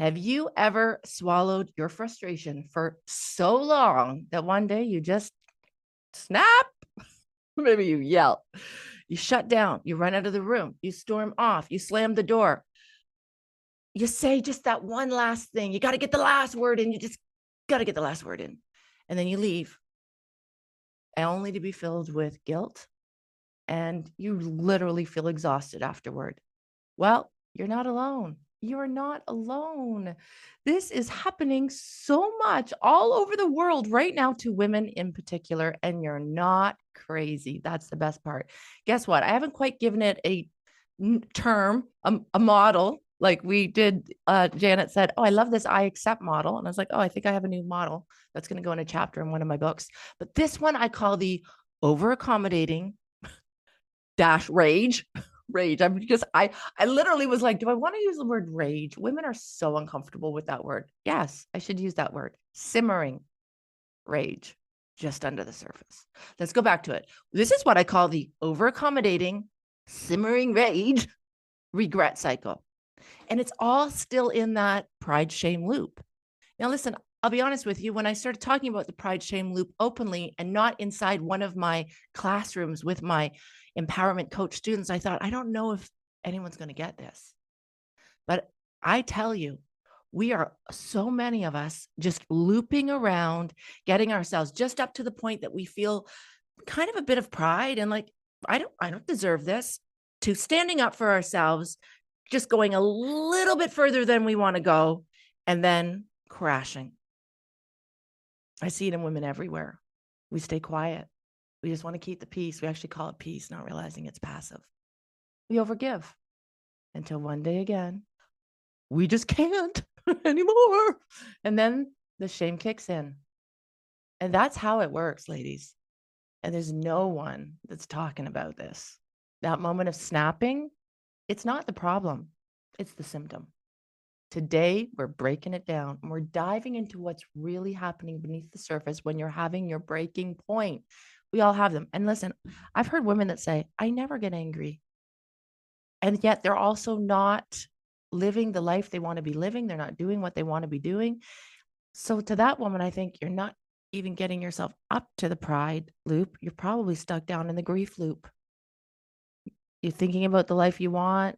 Have you ever swallowed your frustration for so long that one day you just snap? Maybe you yell, you shut down, you run out of the room, you storm off, you slam the door, you say just that one last thing. You got to get the last word in. You just got to get the last word in. And then you leave, only to be filled with guilt. And you literally feel exhausted afterward. Well, you're not alone. You're not alone. This is happening so much all over the world right now to women in particular, and you're not crazy. That's the best part. Guess what? I haven't quite given it a term, a model like we did. Janet said, "Oh, I love this I accept model." And I was like, "Oh, I think I have a new model that's going to go in a chapter in one of my books." But this one I call the over accommodating dash rage. Rage. I literally was like, do I want to use the word rage? Women are so uncomfortable with that word. Yes, I should use that word. Simmering rage just under the surface. Let's go back to it. This is what I call the over accommodating, simmering rage regret cycle. And it's all still in that pride shame loop. Now, listen, I'll be honest with you. When I started talking about the pride shame loop openly and not inside one of my classrooms with my empowerment coach students, I thought, I don't know if anyone's going to get this. But I tell you, we are so many of us just looping around, getting ourselves just up to the point that we feel kind of a bit of pride and like, I don't deserve this, to standing up for ourselves, just going a little bit further than we want to go, and then crashing. I see it in women everywhere. We stay quiet. We just want to keep the peace. We actually call it peace, not realizing it's passive. We overgive until one day again, we just can't anymore. And then the shame kicks in. And that's how it works, ladies. And there's no one that's talking about this. That moment of snapping, it's not the problem. It's the symptom. Today, we're breaking it down and we're diving into what's really happening beneath the surface when you're having your breaking point. We all have them. And listen, I've heard women that say, I never get angry. And yet they're also not living the life they want to be living. They're not doing what they want to be doing. So to that woman, I think you're not even getting yourself up to the pride loop. You're probably stuck down in the grief loop. You're thinking about the life you want.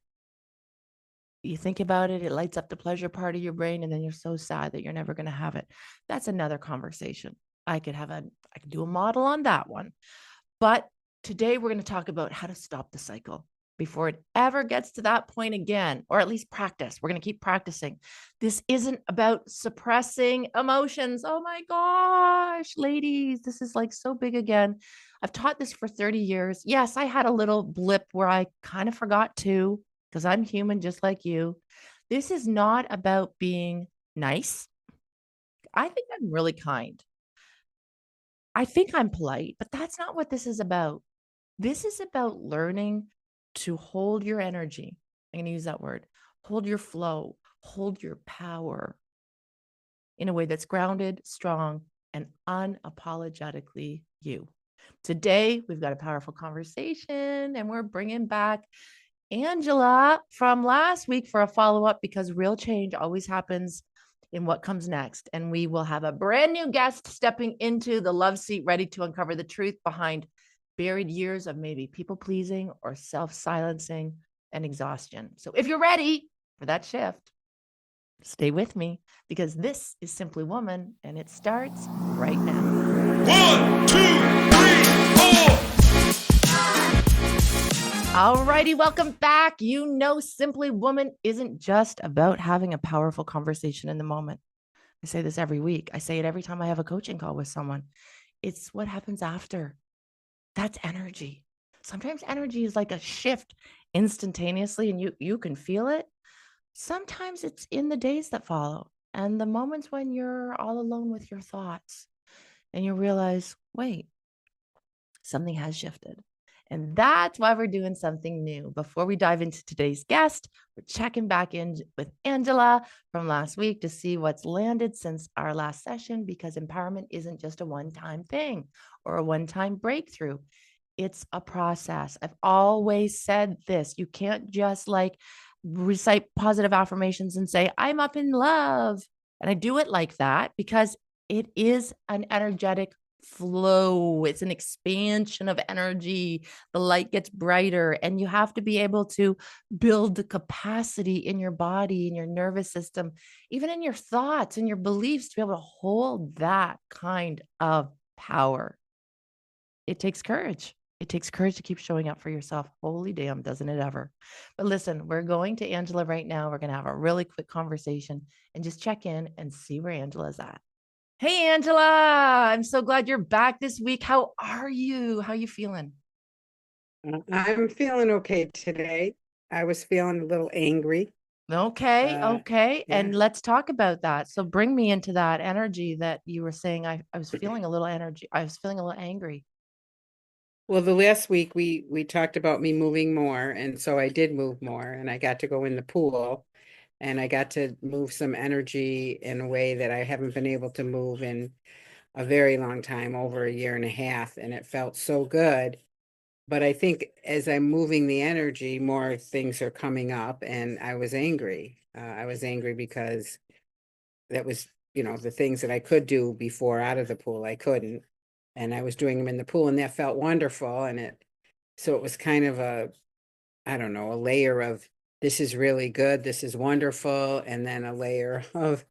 You think about it, it lights up the pleasure part of your brain, and then you're so sad that you're never going to have it. That's another conversation. I could do a model on that one. But today we're going to talk about how to stop the cycle before it ever gets to that point again, or at least practice. We're going to keep practicing. This isn't about suppressing emotions. Oh my gosh, ladies, this is like so big again. I've taught this for 30 years. Yes, I had a little blip where I kind of forgot to, because I'm human just like you. This is not about being nice. I think I'm really kind. I think I'm polite, but that's not what this is about. This is about learning to hold your energy. I'm going to use that word. Hold your flow, hold your power in a way that's grounded, strong, and unapologetically you. Today, we've got a powerful conversation and we're bringing back Angela from last week for a follow-up, because real change always happens in what comes next. And we will have a brand new guest stepping into the love seat, ready to uncover the truth behind buried years of maybe people pleasing or self-silencing and exhaustion. So if you're ready for that shift, stay with me, because this is Simply Woman and it starts right now. 1, 2, 3, 4. All righty, welcome back. You know, Simply Woman isn't just about having a powerful conversation in the moment. I say this every week. I say it every time I have a coaching call with someone. It's what happens after. That's energy. Sometimes energy is like a shift instantaneously and you can feel it. Sometimes it's in the days that follow and the moments when you're all alone with your thoughts and you realize, wait, something has shifted. And that's why we're doing something new. Before we dive into today's guest, we're checking back in with Angela from last week to see what's landed since our last session, because empowerment isn't just a one-time thing or a one-time breakthrough. It's a process. I've always said this. You can't just like recite positive affirmations and say, I'm up in love. And I do it like that because it is an energetic flow. It's an expansion of energy. The light gets brighter, and you have to be able to build the capacity in your body, in your nervous system, even in your thoughts and your beliefs to be able to hold that kind of power. It takes courage. It takes courage to keep showing up for yourself. Holy damn, doesn't it ever? But listen, we're going to Angela right now. We're going to have a really quick conversation and just check in and see where Angela's at. Hey, Angela, I'm so glad you're back this week. How are you? How are you feeling? I'm feeling okay today. I was feeling a little angry. Okay, Uh, okay. yeah. And let's talk about that. So bring me into that energy that you were saying. I was feeling a little energy. I was feeling a little angry. Well, the last week we talked about me moving more, and so I did move more, and I got to go in the pool, and I got to move some energy in a way that I haven't been able to move in a very long time, over a year and a half, and it felt so good. But I think as I'm moving the energy, more things are coming up, and I was angry. I was angry because that was, the things that I could do before out of the pool, I couldn't. And I was doing them in the pool, and that felt wonderful. So it was kind of I don't know, a layer of this is really good, this is wonderful, and then a layer of,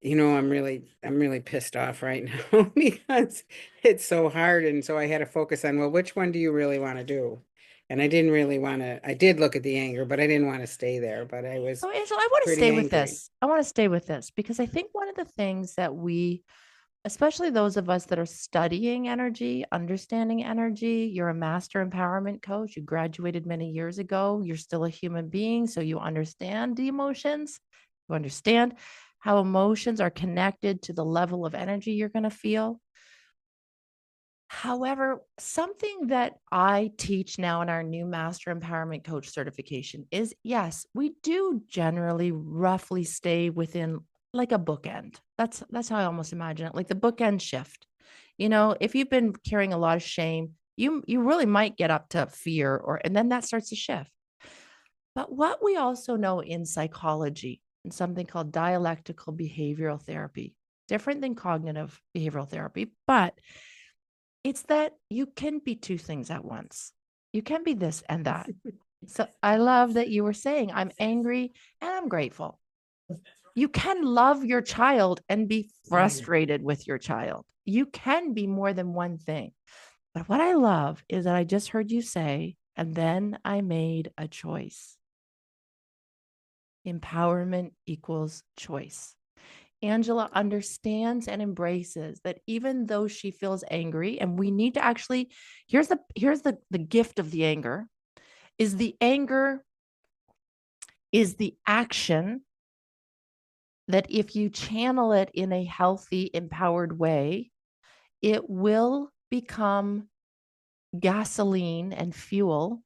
I'm really pissed off right now because it's so hard. And so I had to focus on, well, which one do you really want to do? And I didn't really want to, I did look at the anger, but I didn't want to stay there. But I was So, Angela, I want to pretty stay with angry. this. I want to stay with this because I think one of the things that we, especially those of us that are studying energy, understanding energy, you're a master empowerment coach, you graduated many years ago, you're still a human being, so you understand the emotions, you understand how emotions are connected to the level of energy you're going to feel. However, something that I teach now in our new Master Empowerment Coach certification is yes, we do generally roughly stay within like a bookend. That's how I almost imagine it, like the bookend shift. If you've been carrying a lot of shame, you really might get up to fear and then that starts to shift. But what we also know in psychology, in something called dialectical behavioral therapy, different than cognitive behavioral therapy, but it's that you can be two things at once. You can be this and that. So I love that you were saying, I'm angry and I'm grateful. You can love your child and be frustrated with your child. You can be more than one thing. But what I love is that I just heard you say, and then I made a choice. Empowerment equals choice. Angela understands and embraces that even though she feels angry, and we need to actually, here's the gift of the anger, is the anger is the action that if you channel it in a healthy, empowered way, it will become gasoline and fuel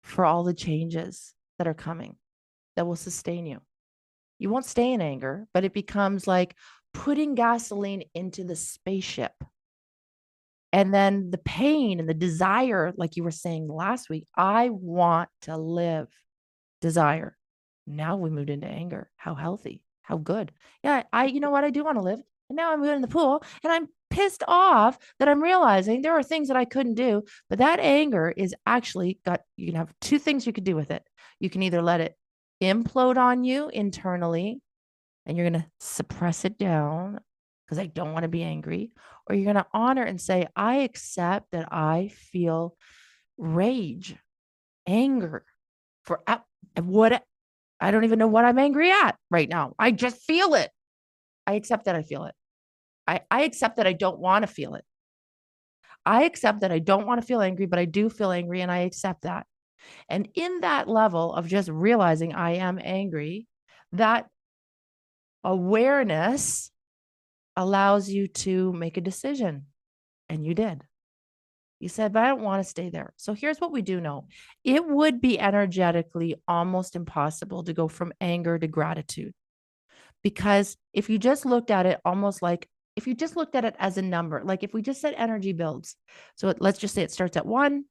for all the changes that are coming that will sustain you. You won't stay in anger, but it becomes like putting gasoline into the spaceship. And then the pain and the desire, like you were saying last week, I want to live, desire. Now we moved into anger. How healthy, how good. Yeah, you know what? I do want to live. And now I'm in the pool and I'm pissed off that I'm realizing there are things that I couldn't do. But that anger is actually you can have two things you could do with it. You can either let it implode on you internally and you're going to suppress it down because I don't want to be angry, or you're going to honor and say, I accept that I feel rage, anger for what I don't even know what I'm angry at right now. I just feel it. I accept that I feel it. I accept that I don't want to feel it. I accept that I don't want to feel angry, but I do feel angry and I accept that. And in that level of just realizing I am angry, that awareness allows you to make a decision. And you did. You said, but I don't want to stay there. So here's what we do know it would be energetically almost impossible to go from anger to gratitude. Because if you just looked at it almost like, if you just looked at it as a number, like if we just said energy builds, so let's just say it starts at 1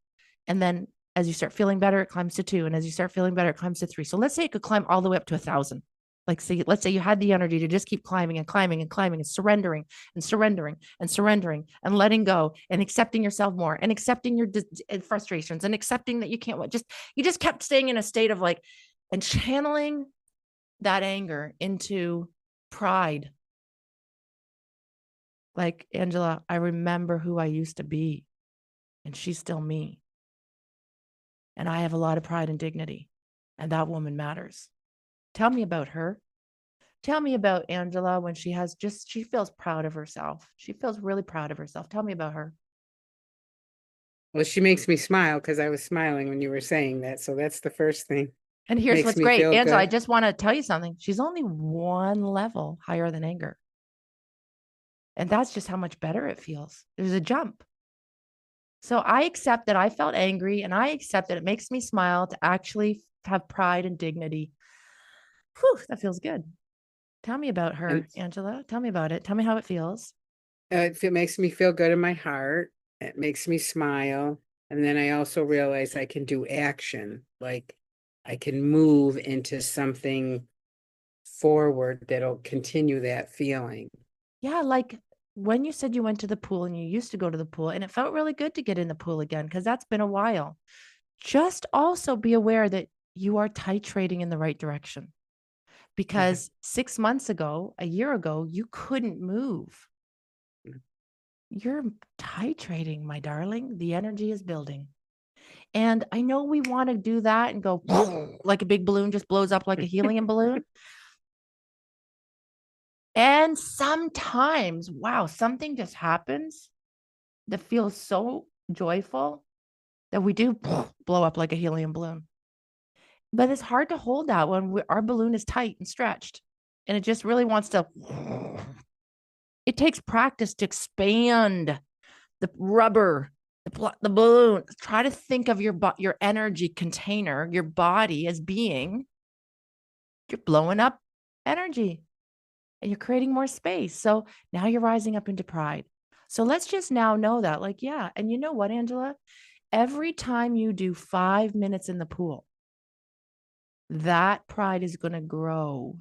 and then As you start feeling better, it climbs to 2. And as you start feeling better, it climbs to 3. So let's say it could climb all the way up to 1,000. Like, say, let's say you had the energy to just keep climbing and climbing and climbing and surrendering and surrendering and surrendering and letting go and accepting yourself more and accepting your frustrations and accepting that you can't you just kept staying in a state of like, and channeling that anger into pride. Like, Angela, I remember who I used to be, and she's still me. And I have a lot of pride and dignity, and that woman matters. Tell me about her. Tell me about Angela when she feels proud of herself. She feels really proud of herself. Tell me about her. Well, she makes me smile because I was smiling when you were saying that. So that's the first thing. And here's Makes what's me great. feel Angela, I good. just want to tell you something. She's only one level higher than anger. And that's just how much better it feels. There's a jump. So I accept that I felt angry, and I accept that it makes me smile to actually have pride and dignity. Whew, that feels good. Tell me about And her, Angela. Tell me about it. Tell me how it feels. it makes me feel good in my heart. It makes me smile. And then I also realize I can do action. Like I can move into something forward that'll continue that feeling. Yeah, like when you said you went to the pool and you used to go to the pool, and it felt really good to get in the pool again because that's been a while. Just also be aware that you are titrating in the right direction, Okay. because 6 months ago, a year ago, you couldn't move. You're titrating, my darling. The energy is building. And I know we want to do that and go like a big balloon just blows up like a helium balloon. And sometimes, wow, something just happens that feels so joyful that we do blow up like a helium balloon. But it's hard to hold that when our balloon is tight and stretched and it just really wants to. It takes practice to expand the rubber, the balloon. Try to think of your energy container, your body as being, you're blowing up energy and you're creating more space. So now you're rising up into pride. So let's just now know that, like, yeah. And you know what, Angela? Every time you do 5 minutes in the pool, that pride is going to grow.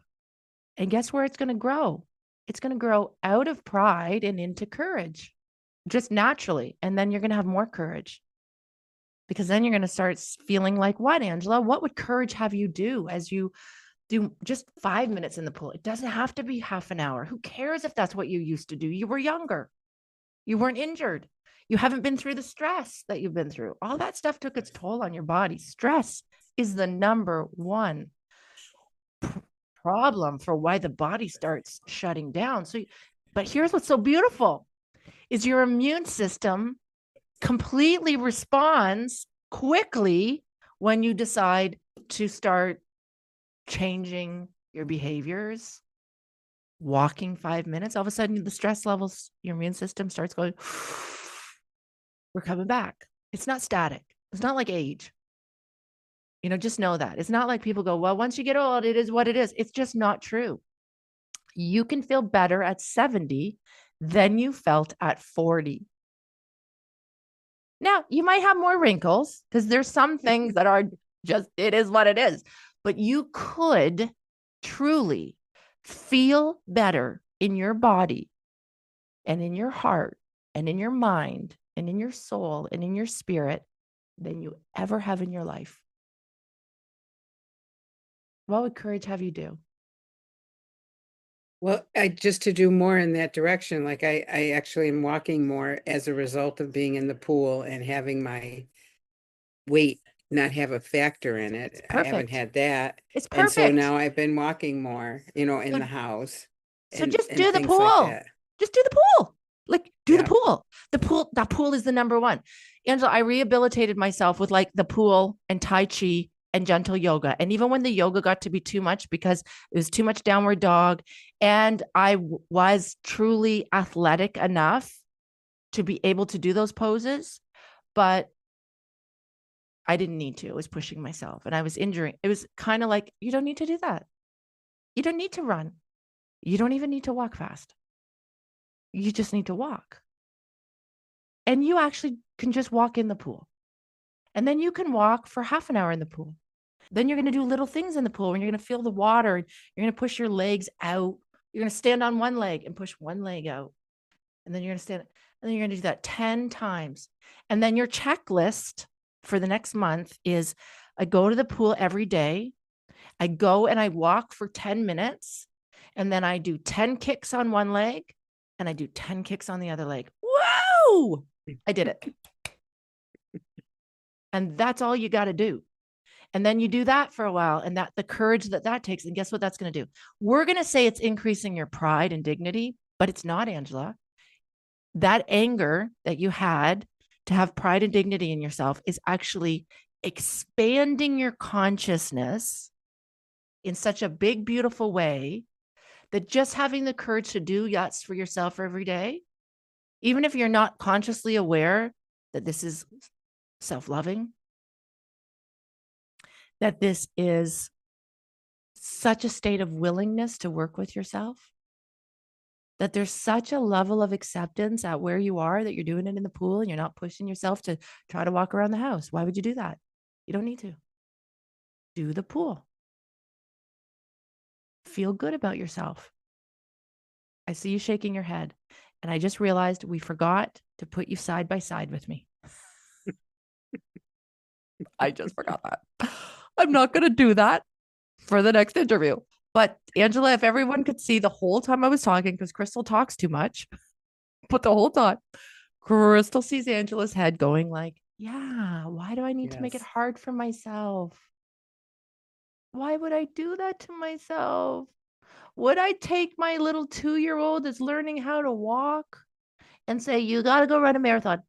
And guess where it's going to grow? It's going to grow out of pride and into courage, just naturally. And then you're going to have more courage, because then you're going to start feeling like, what, Angela? What would courage have you do as you do just 5 minutes in the pool? It doesn't have to be half an hour. Who cares if that's what you used to do? You were younger. You weren't injured. You haven't been through the stress that you've been through. All that stuff took its toll on your body. Stress is the number one problem for why the body starts shutting down. So, but here's what's so beautiful is your immune system completely responds quickly when you decide to start changing your behaviors, walking 5 minutes. All of a sudden, the stress levels, your immune system starts going, we're coming back. It's not static. It's not like age. Just know that. It's not like people go, well, once you get old, it is what it is. It's just not true. You can feel better at 70 than you felt at 40. Now, you might have more wrinkles because there's some things that are just, it is what it is. But you could truly feel better in your body and in your heart and in your mind and in your soul and in your spirit than you ever have in your life. What would courage have you do? Well, I just to do more in that direction. Like I actually am walking more as a result of being in the pool and having my weight not have a factor in It's it. I haven't perfect. had that. It's And so perfect. now I've been walking more, in So, the house so just and do the things like pool. that. Just do the pool. Like, do the Yeah. pool. That pool is the number one. Angela, I rehabilitated myself with like the pool and Tai Chi and gentle yoga. And even when the yoga got to be too much because it was too much downward dog, and I was truly athletic enough to be able to do those poses, but I didn't need to. I was pushing myself and I was injuring. It was kind of like, you don't need to do that. You don't need to run. You don't even need to walk fast. You just need to walk. And you actually can just walk in the pool. And then you can walk for half an hour in the pool. Then you're going to do little things in the pool and you're going to feel the water. You're going to push your legs out. You're going to stand on one leg and push one leg out. And then you're going to stand, and then you're going to do that 10 times. And then your checklist for the next month is I go to the pool every day. I go and I walk for 10 minutes. And then I do 10 kicks on one leg and I do 10 kicks on the other leg. Whoa! I did it. And that's all you got to do. And then you do that for a while and that the courage that takes. And guess what that's going to do? We're going to say it's increasing your pride and dignity, but it's not, Angela. That anger that you had to have pride and dignity in yourself is actually expanding your consciousness in such a big, beautiful way that just having the courage to do yes for yourself every day, even if you're not consciously aware that this is self-loving, that this is such a state of willingness to work with yourself, that there's such a level of acceptance at where you are that you're doing it in the pool and you're not pushing yourself to try to walk around the house. Why would you do that? You don't need to. Do the pool. Feel good about yourself. I see you shaking your head. And I just realized we forgot to put you side by side with me. I just forgot that. I'm not going to do that for the next interview. But Angela, if everyone could see the whole time I was talking, because Crystal talks too much, but the whole time, Crystal sees Angela's head going like, yeah, why do I need to make it hard for myself? Why would I do that to myself? Would I take my little 2-year-old that's learning how to walk and say, you got to go run a marathon?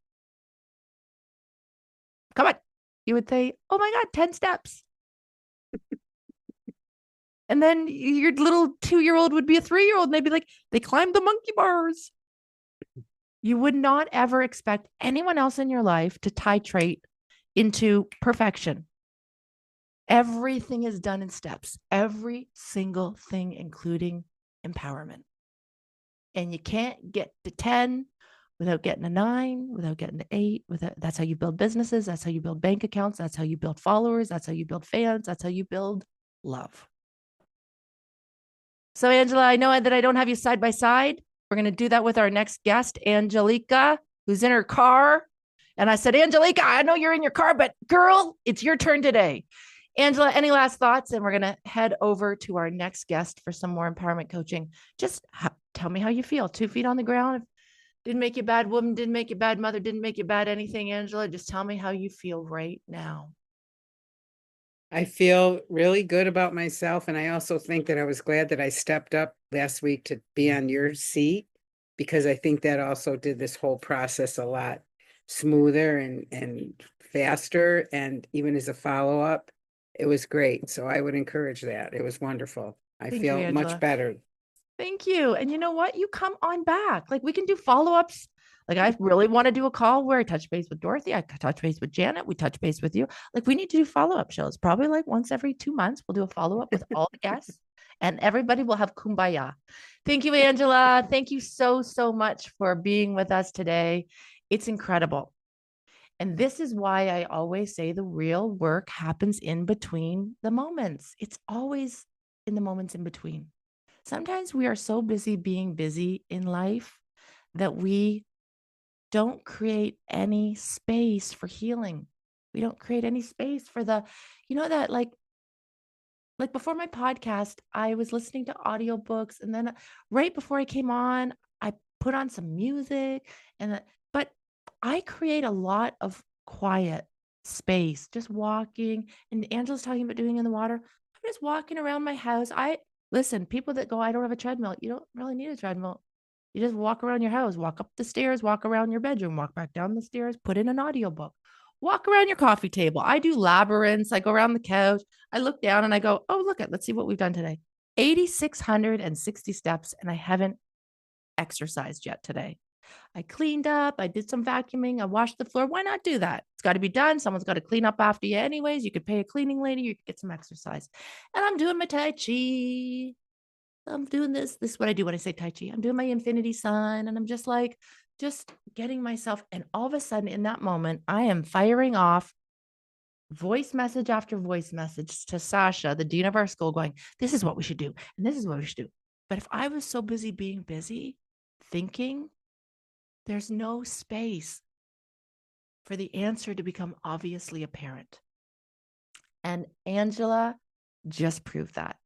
Come on. You would say, oh my God, 10 steps. And then your little 2-year-old would be a 3-year-old and they'd be like, they climbed the monkey bars. You would not ever expect anyone else in your life to titrate into perfection. Everything is done in steps, every single thing, including empowerment. And you can't get to 10 without getting a 9, without getting to 8. That's how you build businesses. That's how you build bank accounts. That's how you build followers. That's how you build fans. That's how you build love. So, Angela, I know that I don't have you side by side. We're going to do that with our next guest, Angelica, who's in her car. And I said, Angelica, I know you're in your car, but girl, it's your turn today. Angela, any last thoughts? And we're going to head over to our next guest for some more empowerment coaching. Just tell me how you feel. 2 feet on the ground. Didn't make you a bad woman, didn't make you a bad mother, didn't make you bad anything, Angela. Just tell me how you feel right now. I feel really good about myself. And I also think that I was glad that I stepped up last week to be on your seat, because I think that also did this whole process a lot smoother and faster. And even as a follow-up, it was great. So I would encourage that. It was wonderful. I Thank you, feel much Angela. better. Thank you. And you know what? You come on back. Like we can do follow-ups. Like I really want to do a call where I touch base with Dorothy. I touch base with Janet. We touch base with you. Like we need to do follow-up shows. Probably like once every 2 months, we'll do a follow-up with all the guests and everybody will have kumbaya. Thank you, Angela. Thank you so, so much for being with us today. It's incredible. And this is why I always say the real work happens in between the moments. It's always in the moments in between. Sometimes we are so busy being busy in life that we don't create any space for healing. We don't create any space for that like before my podcast, I was listening to audiobooks, and then right before I came on, I put on some music but I create a lot of quiet space, just walking. And Angela's talking about doing in the water. I'm just walking around my house. Listen, people that go, I don't have a treadmill. You don't really need a treadmill. You just walk around your house, walk up the stairs, walk around your bedroom, walk back down the stairs, put in an audiobook, walk around your coffee table. I do labyrinths. I go around the couch. I look down and I go, oh, let's see what we've done today. 8,660 steps, and I haven't exercised yet today. I cleaned up. I did some vacuuming. I washed the floor. Why not do that? It's got to be done. Someone's got to clean up after you anyways. You could pay a cleaning lady. You could get some exercise. And I'm doing my Tai Chi. I'm doing this. This is what I do when I say Tai Chi. I'm doing my infinity sign. And I'm just getting myself. And all of a sudden in that moment, I am firing off voice message after voice message to Sasha, the dean of our school, going, this is what we should do. And this is what we should do. But if I was so busy being busy, thinking, there's no space for the answer to become obviously apparent. And Angela just proved that.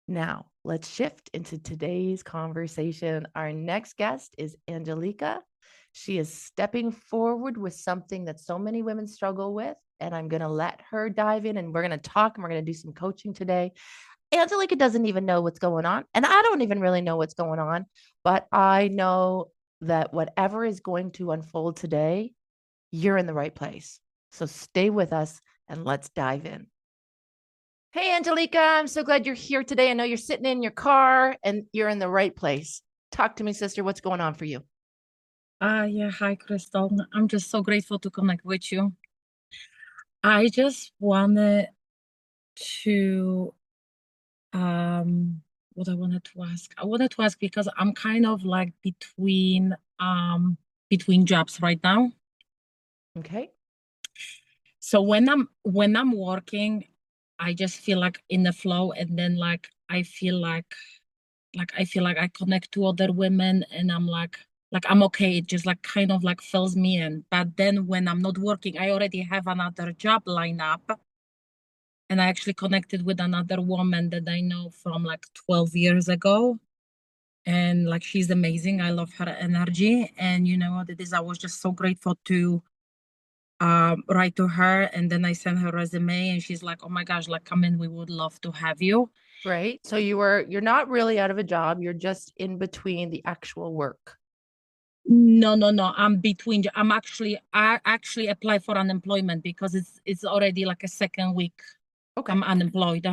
Now, let's shift into today's conversation. Our next guest is Angelica. She is stepping forward with something that so many women struggle with. And I'm going to let her dive in and we're going to talk and we're going to do some coaching today. Angelica doesn't even know what's going on. And I don't even really know what's going on. But I know that whatever is going to unfold today, you're in the right place. So stay with us and let's dive in. Hey, Angelica, I'm so glad you're here today. I know you're sitting in your car and you're in the right place. Talk to me, sister. What's going on for you? Yeah, hi, Crystal. I'm just so grateful to connect with you. I just wanted to, what I wanted to ask. I wanted to ask because I'm kind of like between jobs right now. Okay. So when I'm working, I just feel like in the flow, and then like I feel like I connect to other women, and I'm like I'm okay. It just like kind of like fills me in. But then when I'm not working, I already have another job lined up, and I actually connected with another woman that I know from like 12 years ago, and like she's amazing. I love her energy, and you know what it is. I was just so grateful to write to her, and then I sent her resume, and she's like, "Oh my gosh, like come in. We would love to have you." Right. So you're not really out of a job. You're just in between the actual work. No, no, no. I actually apply for unemployment because it's already like a second week Okay. I'm unemployed.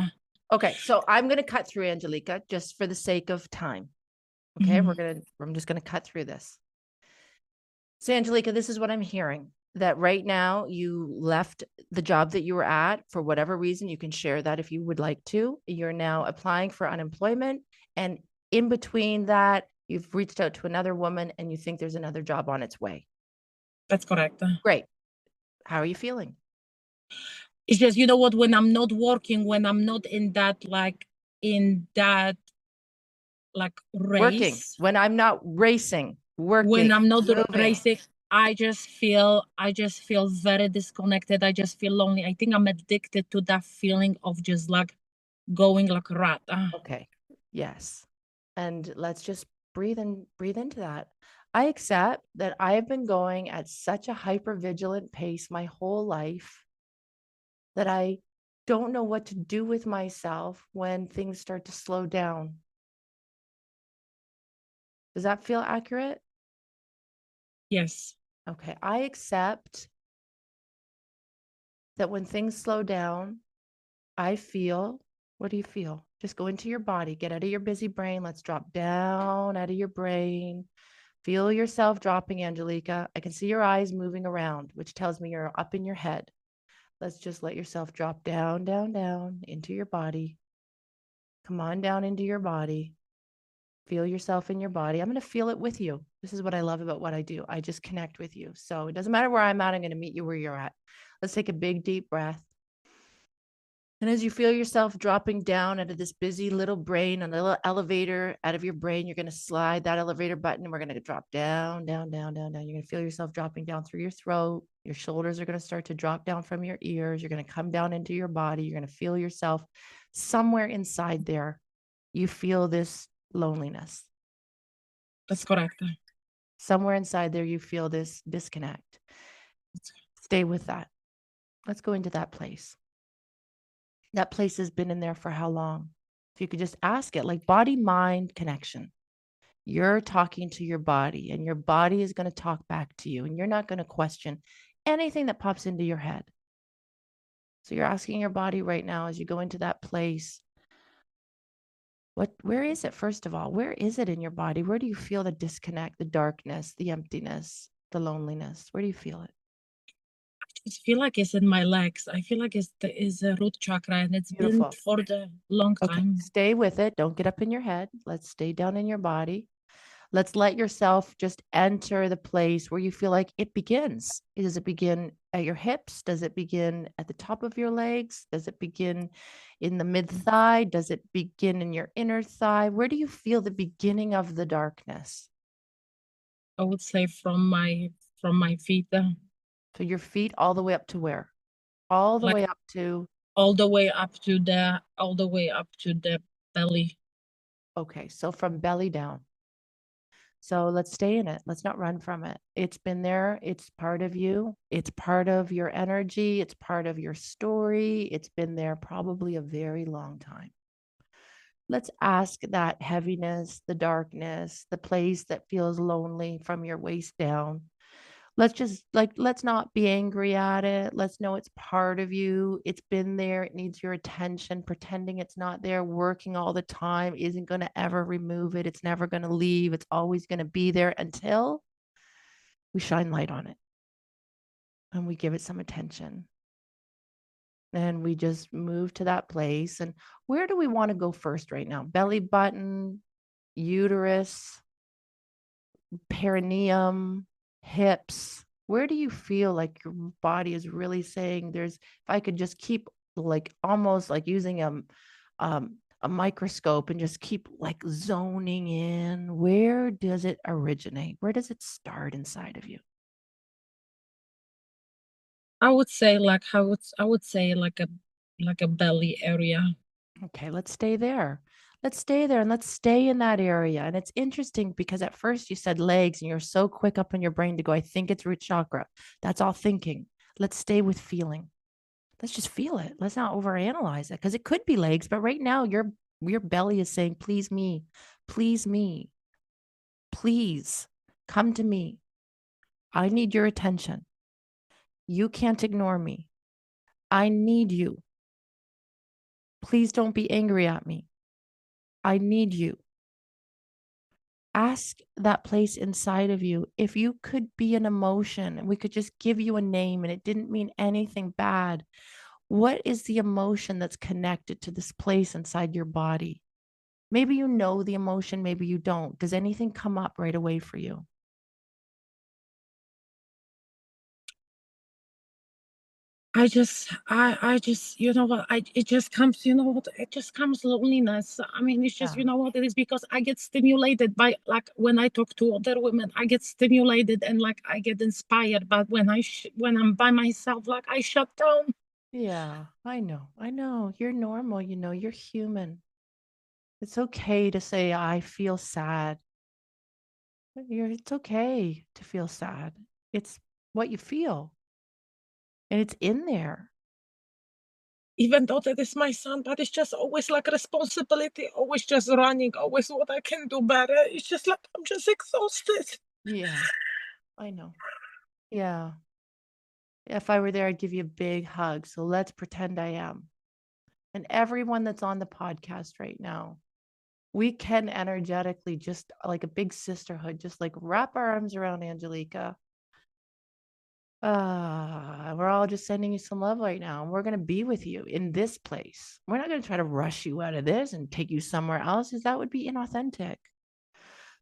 Okay. So I'm going to cut through Angelica just for the sake of time. Okay. Mhm. I'm just going to cut through this. So, Angelica, this is what I'm hearing, that right now you left the job that you were at for whatever reason. You can share that if you would like to. You're now applying for unemployment. And in between that, you've reached out to another woman and you think there's another job on its way. That's correct. Great. How are you feeling? It's just, you know what, when I'm not working, when I'm not in that Working. race, When I'm not racing, working, when I'm not moving. racing, I just feel very disconnected. I just feel lonely. I think I'm addicted to that feeling of just like going like a rat. Okay. Yes. And let's just breathe into that. I accept that I have been going at such a hyper vigilant pace my whole life that I don't know what to do with myself when things start to slow down. Does that feel accurate? Yes. Okay. I accept that when things slow down, I feel, what do you feel? Just go into your body, get out of your busy brain. Let's drop down out of your brain. Feel yourself dropping, Angelica. I can see your eyes moving around, which tells me you're up in your head. Let's just let yourself drop down, down, down into your body. Come on down into your body. Feel yourself in your body. I'm going to feel it with you. This is what I love about what I do. I just connect with you. So it doesn't matter where I'm at. I'm going to meet you where you're at. Let's take a big, deep breath. And as you feel yourself dropping down out of this busy little brain, on a little elevator out of your brain, you're going to slide that elevator button and we're going to drop down, down, down, down, down. You're going to feel yourself dropping down through your throat. Your shoulders are going to start to drop down from your ears. You're going to come down into your body. You're going to feel yourself somewhere inside there. You feel this loneliness. That's correct. Somewhere inside there, you feel this disconnect. Stay with that. Let's go into that place. That place has been in there for how long? If you could just ask it, like body mind connection. You're talking to your body, and your body is going to talk back to you, and you're not going to question anything that pops into your head. So you're asking your body right now as you go into that place, where is it? First of all, where is it in your body? Where do you feel the disconnect, the darkness, the emptiness, the loneliness? Where do you feel it? I feel like it's in my legs. I feel like it's a root chakra, and it's been Beautiful. for the long Okay, time. stay with it. Don't get up in your head. Let's stay down in your body. Let's let yourself just enter the place where you feel like it begins. Does it begin at your hips? Does it begin at the top of your legs? Does it begin in the mid thigh? Does it begin in your inner thigh? Where do you feel the beginning of the darkness? I would say from my feet, So your feet all the way up to where? All the like way up to, all the way up to the belly. okay, so from belly down. So let's stay in it. Let's not run from it. It's been there. It's part of you. It's part of your energy. It's part of your story. It's been there probably a very long time. Let's ask that heaviness, the darkness, the place that feels lonely from your waist down. Let's just let's not be angry at it. Let's know it's part of you. It's been there. It needs your attention. Pretending it's not there, working all the time isn't going to ever remove it. It's never going to leave. It's always going to be there until we shine light on it and we give it some attention. And we just move to that place. And where do we want to go first right now? Belly button, uterus, perineum, hips. Where do you feel like your body is really saying if I could just keep like almost like using a microscope and just keep like zoning in, where does it originate? Where does it start inside of you? I would say like a belly area. Okay, let's stay there. Let's stay there and let's stay in that area. And it's interesting because at first you said legs and you're so quick up in your brain to go, I think it's root chakra. That's all thinking. Let's stay with feeling. Let's just feel it. Let's not overanalyze it because it could be legs, but right now your belly is saying, please me, please me, please come to me. I need your attention. You can't ignore me. I need you. Please don't be angry at me. I need you. Ask that place inside of you if you could be an emotion and we could just give you a name and it didn't mean anything bad. What is the emotion that's connected to this place inside your body? Maybe you know the emotion, maybe you don't. Does anything come up right away for you? You know what, it just comes, you know what, it just comes loneliness. I mean, it's just, Yeah. you know what it is, because I get stimulated by, like, when I talk to other women, I get stimulated and like I get inspired. But when I'm by myself, like I shut down. Yeah, I know. I know. You're normal, you're human. It's okay to say, I feel sad. It's okay to feel sad. It's what you feel, and it's in there. Even though that is my son, but it's just always like responsibility, always just running, always what I can do better. It's just like I'm just exhausted. Yeah, I know. Yeah. If I were there, I'd give you a big hug. So let's pretend I am. And everyone that's on the podcast right now, we can energetically, just like a big sisterhood, just like wrap our arms around Angelica. We're all just sending you some love right now. And we're going to be with you in this place. We're not going to try to rush you out of this and take you somewhere else, because that would be inauthentic.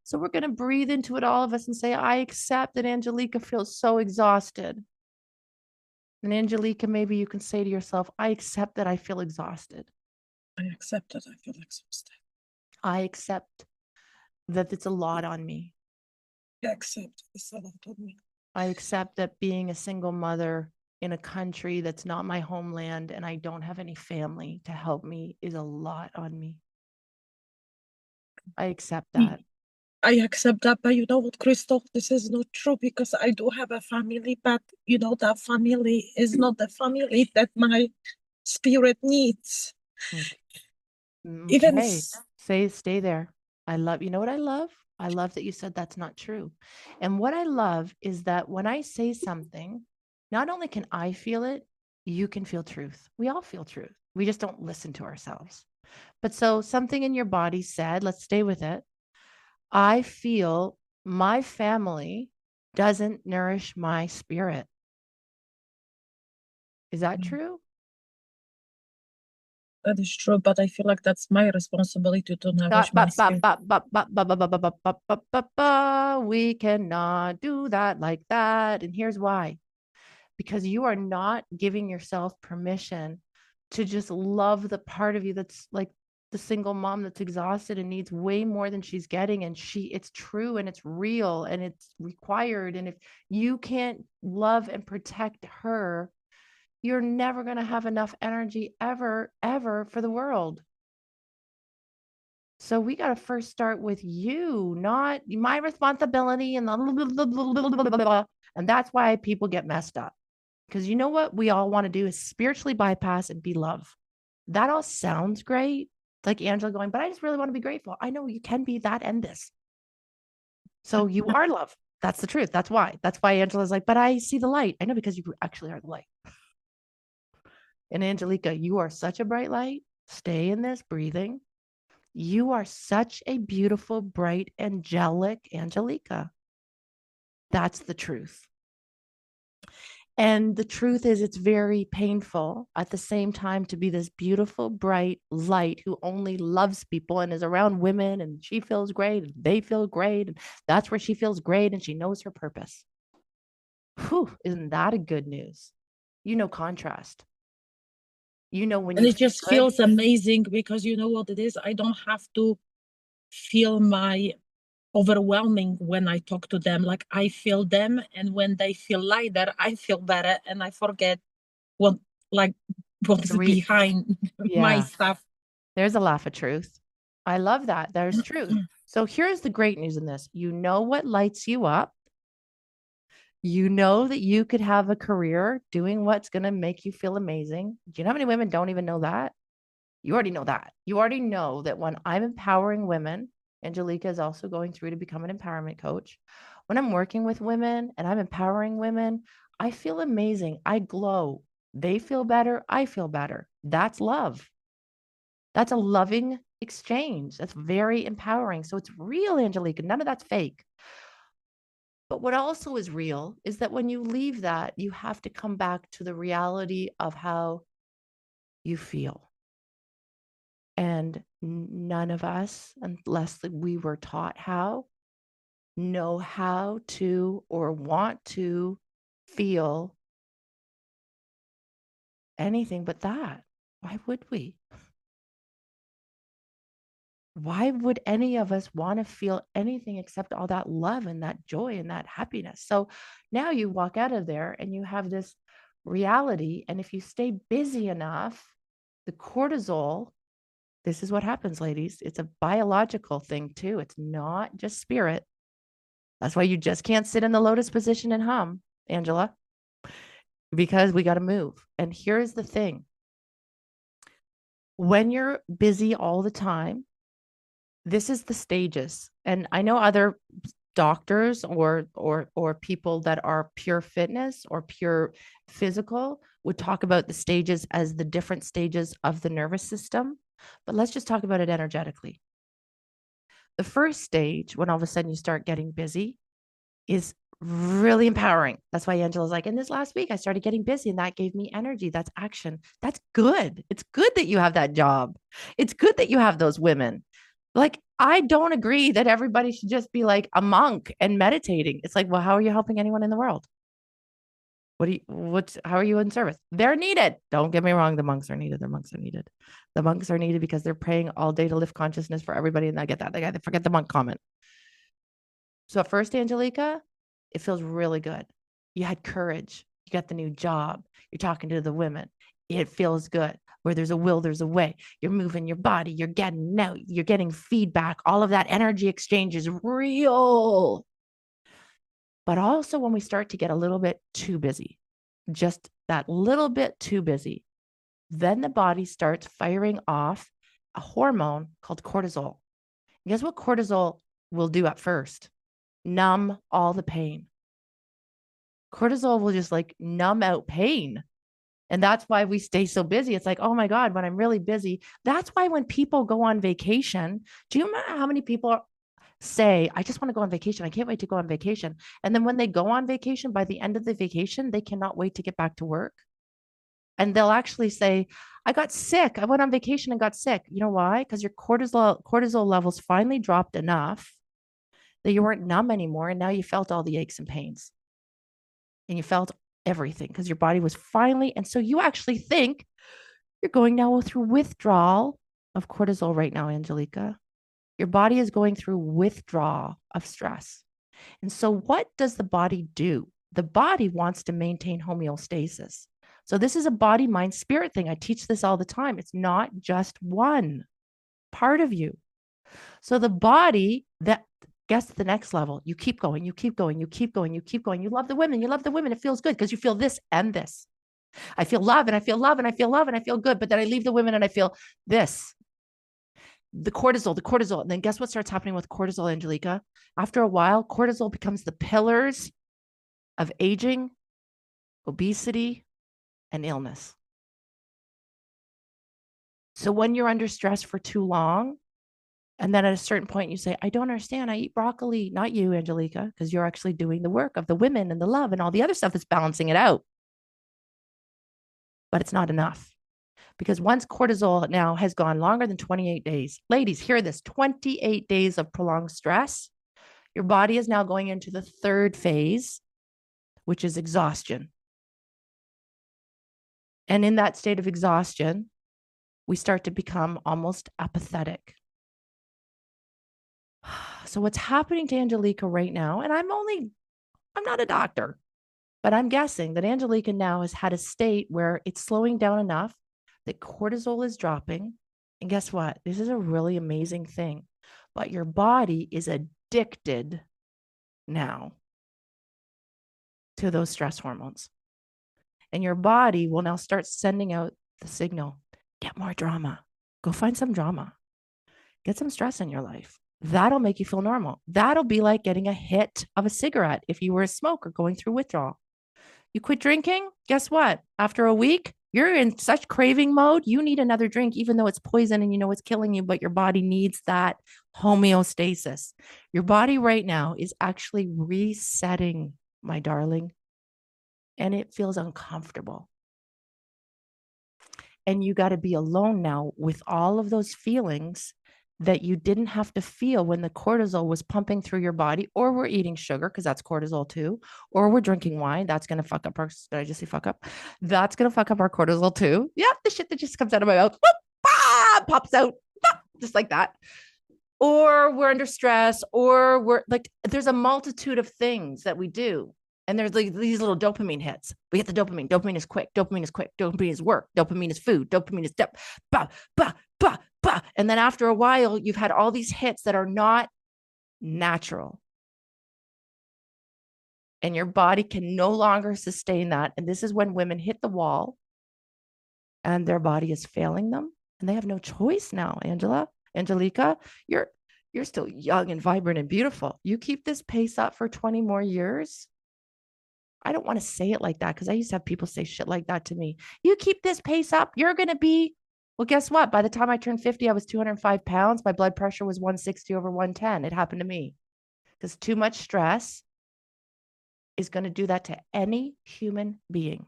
So we're going to breathe into it, all of us, and say, I accept that Angelica feels so exhausted. And Angelica, maybe you can say to yourself, I accept that I feel exhausted. I accept that I feel exhausted. I accept that it's a lot on me. I accept it's a lot on me. I accept that being a single mother in a country that's not my homeland and I don't have any family to help me is a lot on me. I accept that. I accept that, but you know what, Crystal, this is not true, because I do have a family, but you know, that family is not the family that my spirit needs. Even Okay. Stay there. You know what I love? I love that you said that's not true. And what I love is that when I say something, not only can I feel it, you can feel truth. We all feel truth. We just don't listen to ourselves. But so something in your body said, let's stay with it. I feel my family doesn't nourish my spirit. Is that true? that is true, but I feel like that's my responsibility to nourish my spirit. We cannot do that like that. And here's why. because you are not giving yourself permission to just love the part of you that's like the single mom that's exhausted and needs way more than she's getting. And it's true and it's real and it's required. And if you can't love and protect her, you're never going to have enough energy ever, ever for the world. So we got to first start with you, not my responsibility and and that's why people get messed up. Because you know what we all want to do is spiritually bypass and be love. That all sounds great. It's like Angela going, but I just really want to be grateful. I know you can be that and this. So you are love. That's the truth. That's why. That's why Angela's like, but I see the light. I know, because you actually are the light. And Angelica, you are such a bright light. Stay in this breathing. You are such a beautiful, bright, angelic Angelica. That's the truth. And the truth is, it's very painful at the same time to be this beautiful, bright light who only loves people and is around women, and she feels great and they feel great. And that's where she feels great and she knows her purpose. Whew, isn't that a good news? You know, contrast. You know, when And you it just good, feels amazing because you know what it is? I don't have to feel my overwhelming when I talk to them. Like I feel them, and when they feel lighter, I feel better, and I forget what like what's behind my yeah, stuff. there's a laugh of truth. I love that. There's truth. So here's the great news in this. You know what lights you up. You know that you could have a career doing what's going to make you feel amazing. Do you know how many women don't even know that? You already know that. You already know that when I'm empowering women, Angelica is also going through to become an empowerment coach. When I'm working with women and I'm empowering women, I feel amazing. I glow. They feel better. I feel better. That's love. That's a loving exchange. That's very empowering. So it's real, Angelica. None of that's fake. But what also is real is that when you leave that, you have to come back to the reality of how you feel. And none of us, unless we were taught how, know how to or want to feel anything but that. Why would we? Why would any of us want to feel anything except all that love and that joy and that happiness? So now you walk out of there and you have this reality. And if you stay busy enough, the cortisol, this is what happens, ladies. It's a biological thing too. It's not just spirit. That's why you just can't sit in the lotus position and hum, Angela, because we got to move. And here's the thing. When you're busy all the time, this is the stages. And I know other doctors or people that are pure fitness or pure physical would talk about the stages as the different stages of the nervous system. But let's just talk about it energetically. The first stage, when all of a sudden you start getting busy, is really empowering. That's why Angela's like, in this last week, I started getting busy and that gave me energy. That's action. That's good. It's good that you have that job. It's good that you have those women. Like, I don't agree that everybody should just be like a monk and meditating. It's like, well, how are you helping anyone in the world? How are you in service? They're needed. Don't get me wrong. The monks are needed. The monks are needed. The monks are needed because they're praying all day to lift consciousness for everybody. And I get that. They forget the monk comment. So at first, Angelica, it feels really good. You had courage. You got the new job. You're talking to the women. It feels good. Where there's a will, there's a way. You're moving your body. You're getting out. You're getting feedback. All of that energy exchange is real. But also when we start to get a little bit too busy, just that little bit too busy, then the body starts firing off a hormone called cortisol. And guess what cortisol will do at first? Numb all the pain. Cortisol will just like numb out pain. And that's why we stay so busy. It's like, oh my God, when I'm really busy. That's why when people go on vacation, do you remember how many people say, I just want to go on vacation. I can't wait to go on vacation. And then when they go on vacation, by the end of the vacation, they cannot wait to get back to work. And they'll actually say, I got sick. I went on vacation and got sick. You know why? Because your cortisol levels finally dropped enough that you weren't numb anymore. And now you felt all the aches and pains. And you felt everything because your body was finally, and so you actually think you're going now through withdrawal of cortisol right now, Angelica. Your body is going through withdrawal of stress. And so what does the body do? The body wants to maintain homeostasis. So this is a body, mind, spirit thing. I teach this all the time. It's not just one part of you. So the body that gets to the next level, you keep going, you keep going, you keep going, you keep going. You love the women, you love the women. It feels good because you feel this and this. I feel love and I feel love and I feel love and I feel good. But then I leave the women and I feel this. The cortisol. And then guess what starts happening with cortisol, Angelica? After a while, cortisol becomes the pillars of aging, obesity, and illness. So when you're under stress for too long, and then at a certain point you say, I don't understand. I eat broccoli. Not you, Angelica, because you're actually doing the work of the women and the love and all the other stuff that's balancing it out. But it's not enough. Because once cortisol now has gone longer than 28 days, ladies, hear this, 28 days of prolonged stress, your body is now going into the third phase, which is exhaustion. And in that state of exhaustion, we start to become almost apathetic. So what's happening to Angelica right now, and I'm not a doctor, but I'm guessing that Angelica now has had a state where it's slowing down enough that cortisol is dropping. And guess what? This is a really amazing thing. But your body is addicted now to those stress hormones. And your body will now start sending out the signal, get more drama. Go find some drama. Get some stress in your life. That'll make you feel normal. That'll be like getting a hit of a cigarette if you were a smoker going through withdrawal. You quit drinking, guess what? After a week, you're in such craving mode, you need another drink, even though it's poison and you know it's killing you, but your body needs that homeostasis. Your body right now is actually resetting, my darling, and it feels uncomfortable. And you got to be alone now with all of those feelings that you didn't have to feel when the cortisol was pumping through your body, or we're eating sugar because that's cortisol too, or we're drinking wine. That's going to fuck up our, did I just say fuck up? That's going to fuck up our cortisol too. Yeah, the shit that just comes out of my mouth, whoop, pops out, just like that. Or we're under stress, or we're like, there's a multitude of things that we do. And there's like these little dopamine hits. We get the dopamine. Dopamine is quick. Dopamine is quick. Dopamine is work. Dopamine is food. Dopamine is step. Bah, bah, bah, bah. And then after a while, you've had all these hits that are not natural. And your body can no longer sustain that. And this is when women hit the wall and their body is failing them. And they have no choice now, Angelica, you're still young and vibrant and beautiful. You keep this pace up for 20 more years. I don't want to say it like that because I used to have people say shit like that to me. You keep this pace up, you're going to be, well, guess what? By the time I turned 50, I was 205 pounds. My blood pressure was 160 over 110. It happened to me because too much stress is going to do that to any human being.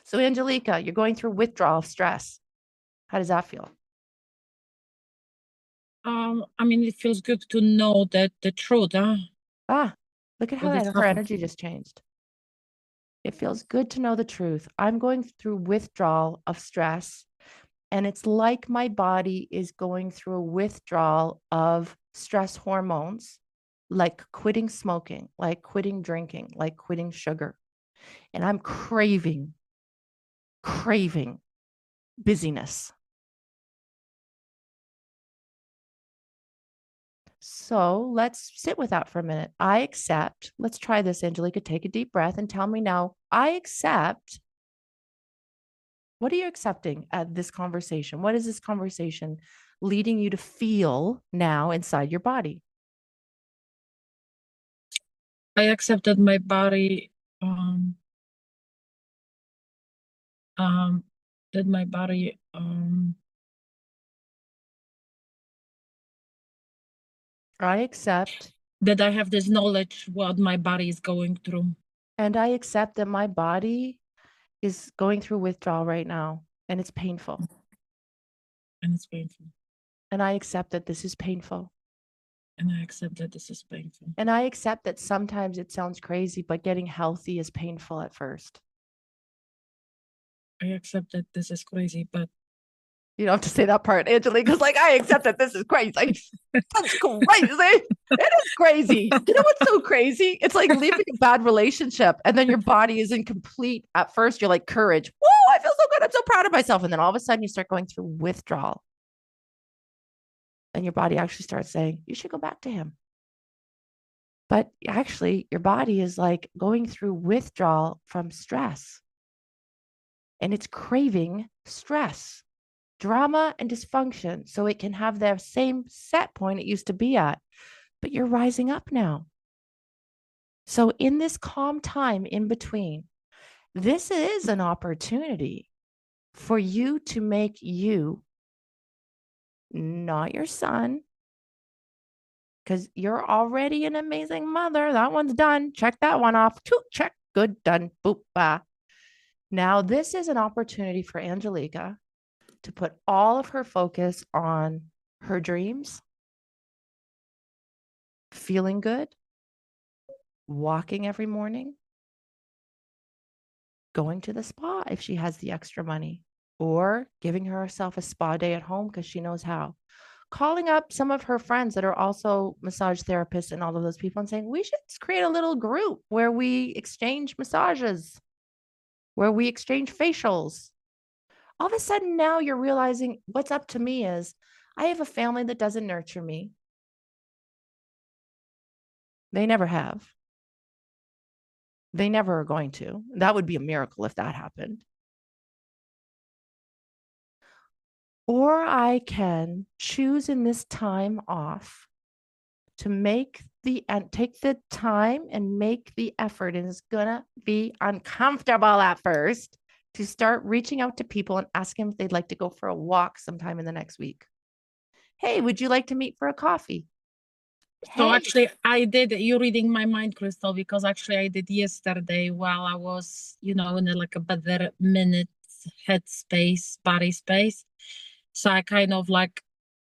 So, Angelica, you're going through withdrawal of stress. How does that feel? I mean, it feels good to know that the truth, Look at how her energy just changed. It feels good to know the truth. I'm going through withdrawal of stress, and it's like my body is going through a withdrawal of stress hormones, like quitting smoking, like quitting drinking, like quitting sugar. And I'm craving busyness. So let's sit with that for a minute. I accept. Let's try this, Angelica. Take a deep breath and tell me now, I accept. What are you accepting at this conversation? What is this conversation leading you to feel now inside your body? I accept that my body, that my body, I accept that I have this knowledge what my body is going through. And I accept that my body is going through withdrawal right now and it's painful. And it's painful. And I accept that this is painful. And I accept that this is painful. And I accept that sometimes it sounds crazy, but getting healthy is painful at first. I accept that this is crazy, but You don't have to say that part, Angelique, because like I accept that this is crazy. That's crazy. It is crazy. You know what's so crazy? It's like leaving a bad relationship and then your body is incomplete. At first, you're like, courage. Whoa, I feel so good. I'm so proud of myself. And then all of a sudden you start going through withdrawal. And your body actually starts saying, you should go back to him. But actually, your body is like going through withdrawal from stress. And it's craving stress, drama, and dysfunction so it can have the same set point it used to be at. But you're rising up now. So in this calm time in between, this is an opportunity for you to make you, not your son, because you're already an amazing mother. That one's done. Check that one off. Check. Good. Done. Boop. Bah. Now, this is an opportunity for Angelica to put all of her focus on her dreams, feeling good, walking every morning, going to the spa if she has the extra money, or giving herself a spa day at home because she knows how. Calling up some of her friends that are also massage therapists and all of those people and saying, we should create a little group where we exchange massages, where we exchange facials. All of a sudden now you're realizing what's up to me is I have a family that doesn't nurture me. They never have. They never are going to. That would be a miracle if that happened. Or I can choose in this time off to make take the time and make the effort. And it's going to be uncomfortable at first to start reaching out to people and asking if they'd like to go for a walk sometime in the next week. Hey, would you like to meet for a coffee? so Hey. actually I did, you're reading my mind, Crystal, because actually I did yesterday while I was, in like a better minute headspace, body space. So I kind of like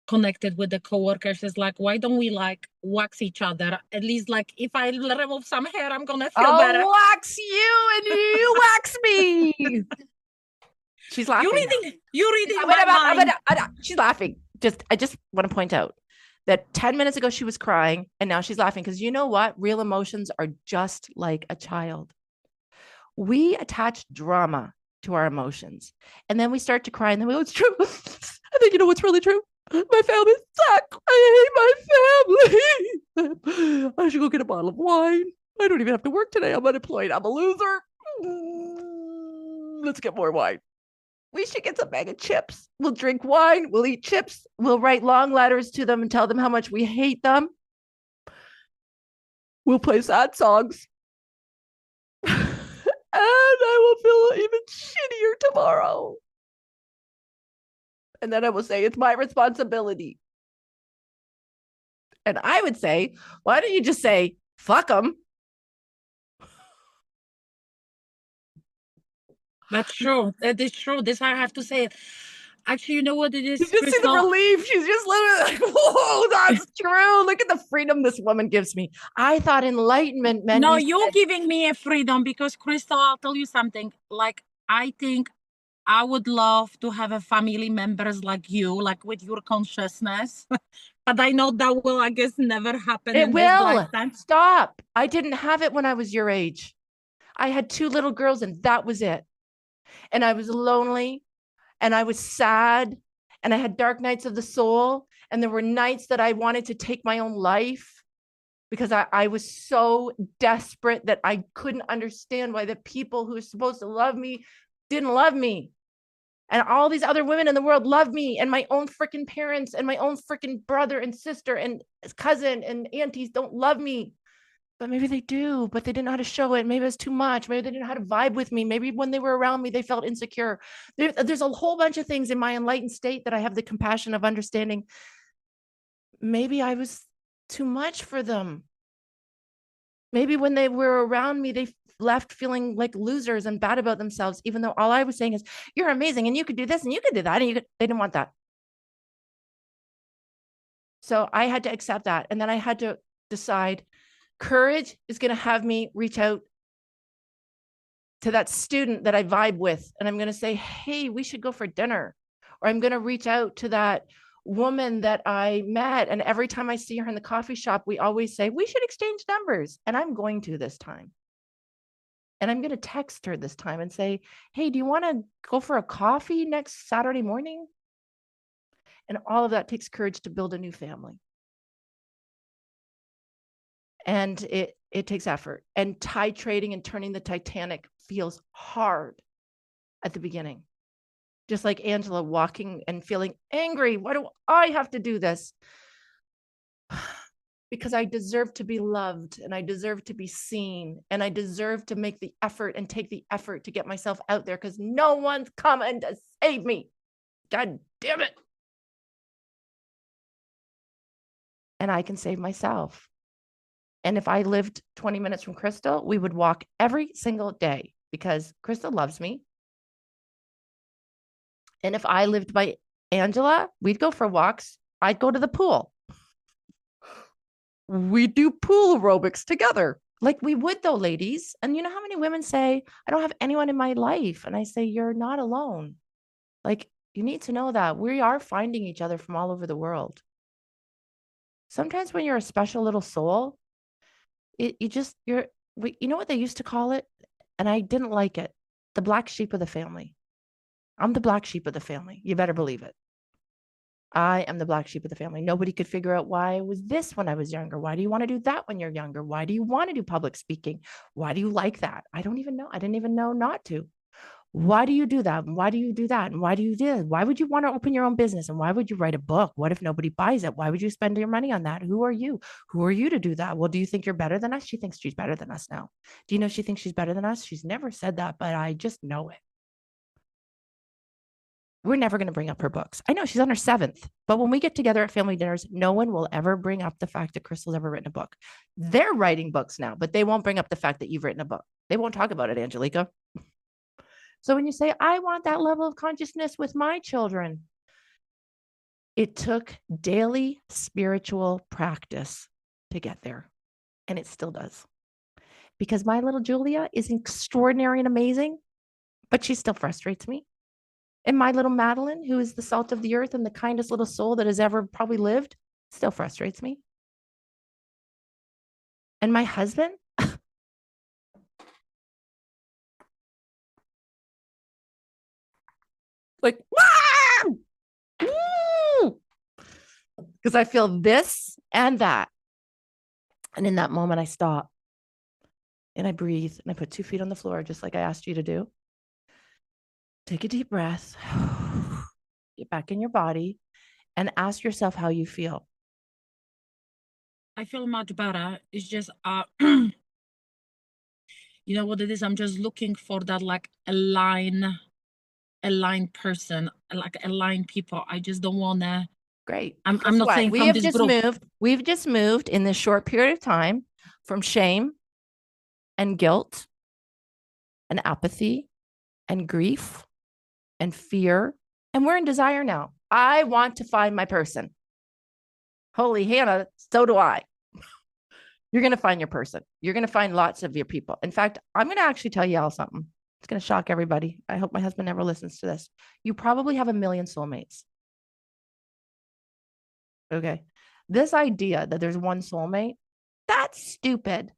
connected with the coworkers. It's like, why don't we like wax each other? At least like if I remove some hair, I'm gonna feel better. I'll wax you and you wax me. She's laughing. You're reading my mind. She's laughing. I just want to point out that 10 minutes ago she was crying and now she's laughing because you know what? Real emotions are just like a child. We attach drama to our emotions and then we start to cry and then we go, it's true. I think you know what's really true? My family sucks. I hate my family. I should go get a bottle of wine. I don't even have to work today. I'm unemployed. I'm a loser. Let's get more wine. We should get some bag of chips. We'll drink wine. We'll eat chips. We'll write long letters to them and tell them how much we hate them. We'll play sad songs. And I will feel even shittier tomorrow. And then I will say, it's my responsibility. And I would say, why don't you just say, fuck them? That's true. That is true. This I have to say it. Actually, you know what it is? You just see the relief. She's just literally like, whoa, that's true. Look at the freedom this woman gives me. I thought enlightenment meant no, you're giving me a freedom because Crystal, I'll tell you something. Like, I think I would love to have a family members like you, like with your consciousness. But I know that will, I guess, never happen. It in will. This lifetime. Stop. I didn't have it when I was your age. I had 2 little girls and that was it. And I was lonely and I was sad and I had dark nights of the soul. And there were nights that I wanted to take my own life because I was so desperate that I couldn't understand why the people who were supposed to love me didn't love me. And all these other women in the world love me, and my own freaking parents and my own freaking brother and sister and cousin and aunties don't love me. But maybe they do, but they didn't know how to show it. Maybe it was too much. Maybe they didn't know how to vibe with me. Maybe when they were around me, they felt insecure. There's a whole bunch of things in my enlightened state that I have the compassion of understanding. Maybe I was too much for them. Maybe when they were around me, they left feeling like losers and bad about themselves, even though all I was saying is, you're amazing and you could do this and you could do that. And they didn't want that. So I had to accept that. And then I had to decide, courage is going to have me reach out to that student that I vibe with, and I'm going to say, hey, we should go for dinner. Or I'm going to reach out to that woman that I met. And every time I see her in the coffee shop, we always say, we should exchange numbers. And I'm going to this time. And I'm going to text her this time and say, hey, do you want to go for a coffee next Saturday morning? And all of that takes courage to build a new family. And it takes effort. And titrating and turning the Titanic feels hard at the beginning. Just like Angela walking and feeling angry. Why do I have to do this? Because I deserve to be loved, and I deserve to be seen, and I deserve to make the effort and take the effort to get myself out there, because no one's coming to save me. God damn it. And I can save myself. And if I lived 20 minutes from Crystal, we would walk every single day because Crystal loves me. And if I lived by Angela, we'd go for walks. I'd go to the pool. We do pool aerobics together. Like we would though, ladies. And you know how many women say, I don't have anyone in my life. And I say, you're not alone. Like you need to know that we are finding each other from all over the world. Sometimes when you're a special little soul, you know what they used to call it? And I didn't like it. The black sheep of the family. I'm the black sheep of the family. You better believe it. I am the black sheep of the family. Nobody could figure out why I was this when I was younger. Why do you want to do that when you're younger? Why do you want to do public speaking? Why do you like that? I don't even know. I didn't even know not to. Why do you do that? And why do you do that? And why do you do it? Why would you want to open your own business? And why would you write a book? What if nobody buys it? Why would you spend your money on that? Who are you? Who are you to do that? Well, do you think you're better than us? She thinks she's better than us now. Do you know she thinks she's better than us? She's never said that, but I just know it. We're never going to bring up her books. I know she's on her 7th, but when we get together at family dinners, no one will ever bring up the fact that Crystal's ever written a book. They're writing books now, but they won't bring up the fact that you've written a book. They won't talk about it, Angelica. So when you say, I want that level of consciousness with my children, it took daily spiritual practice to get there. And it still does. Because my little Julia is extraordinary and amazing, but she still frustrates me. And my little Madeline, who is the salt of the earth and the kindest little soul that has ever probably lived, still frustrates me. And my husband, like, because I feel this and that. And in that moment, I stop and I breathe and I put 2 feet on the floor, just like I asked you to do. Take a deep breath, get back in your body, and ask yourself how you feel. I feel much better. It's just, you know what it is? I'm just looking for that like aligned person, like aligned people. I just don't want to. Great. I'm Guess not what? saying from this group. We've just moved in this short period of time from shame and guilt and apathy and grief and fear. And we're in desire now. I want to find my person. Holy Hannah, so do I. You're going to find your person. You're going to find lots of your people. In fact, I'm going to actually tell you all something. It's going to shock everybody. I hope my husband never listens to this. You probably have 1 million soulmates. Okay. This idea that there's one soulmate, that's stupid.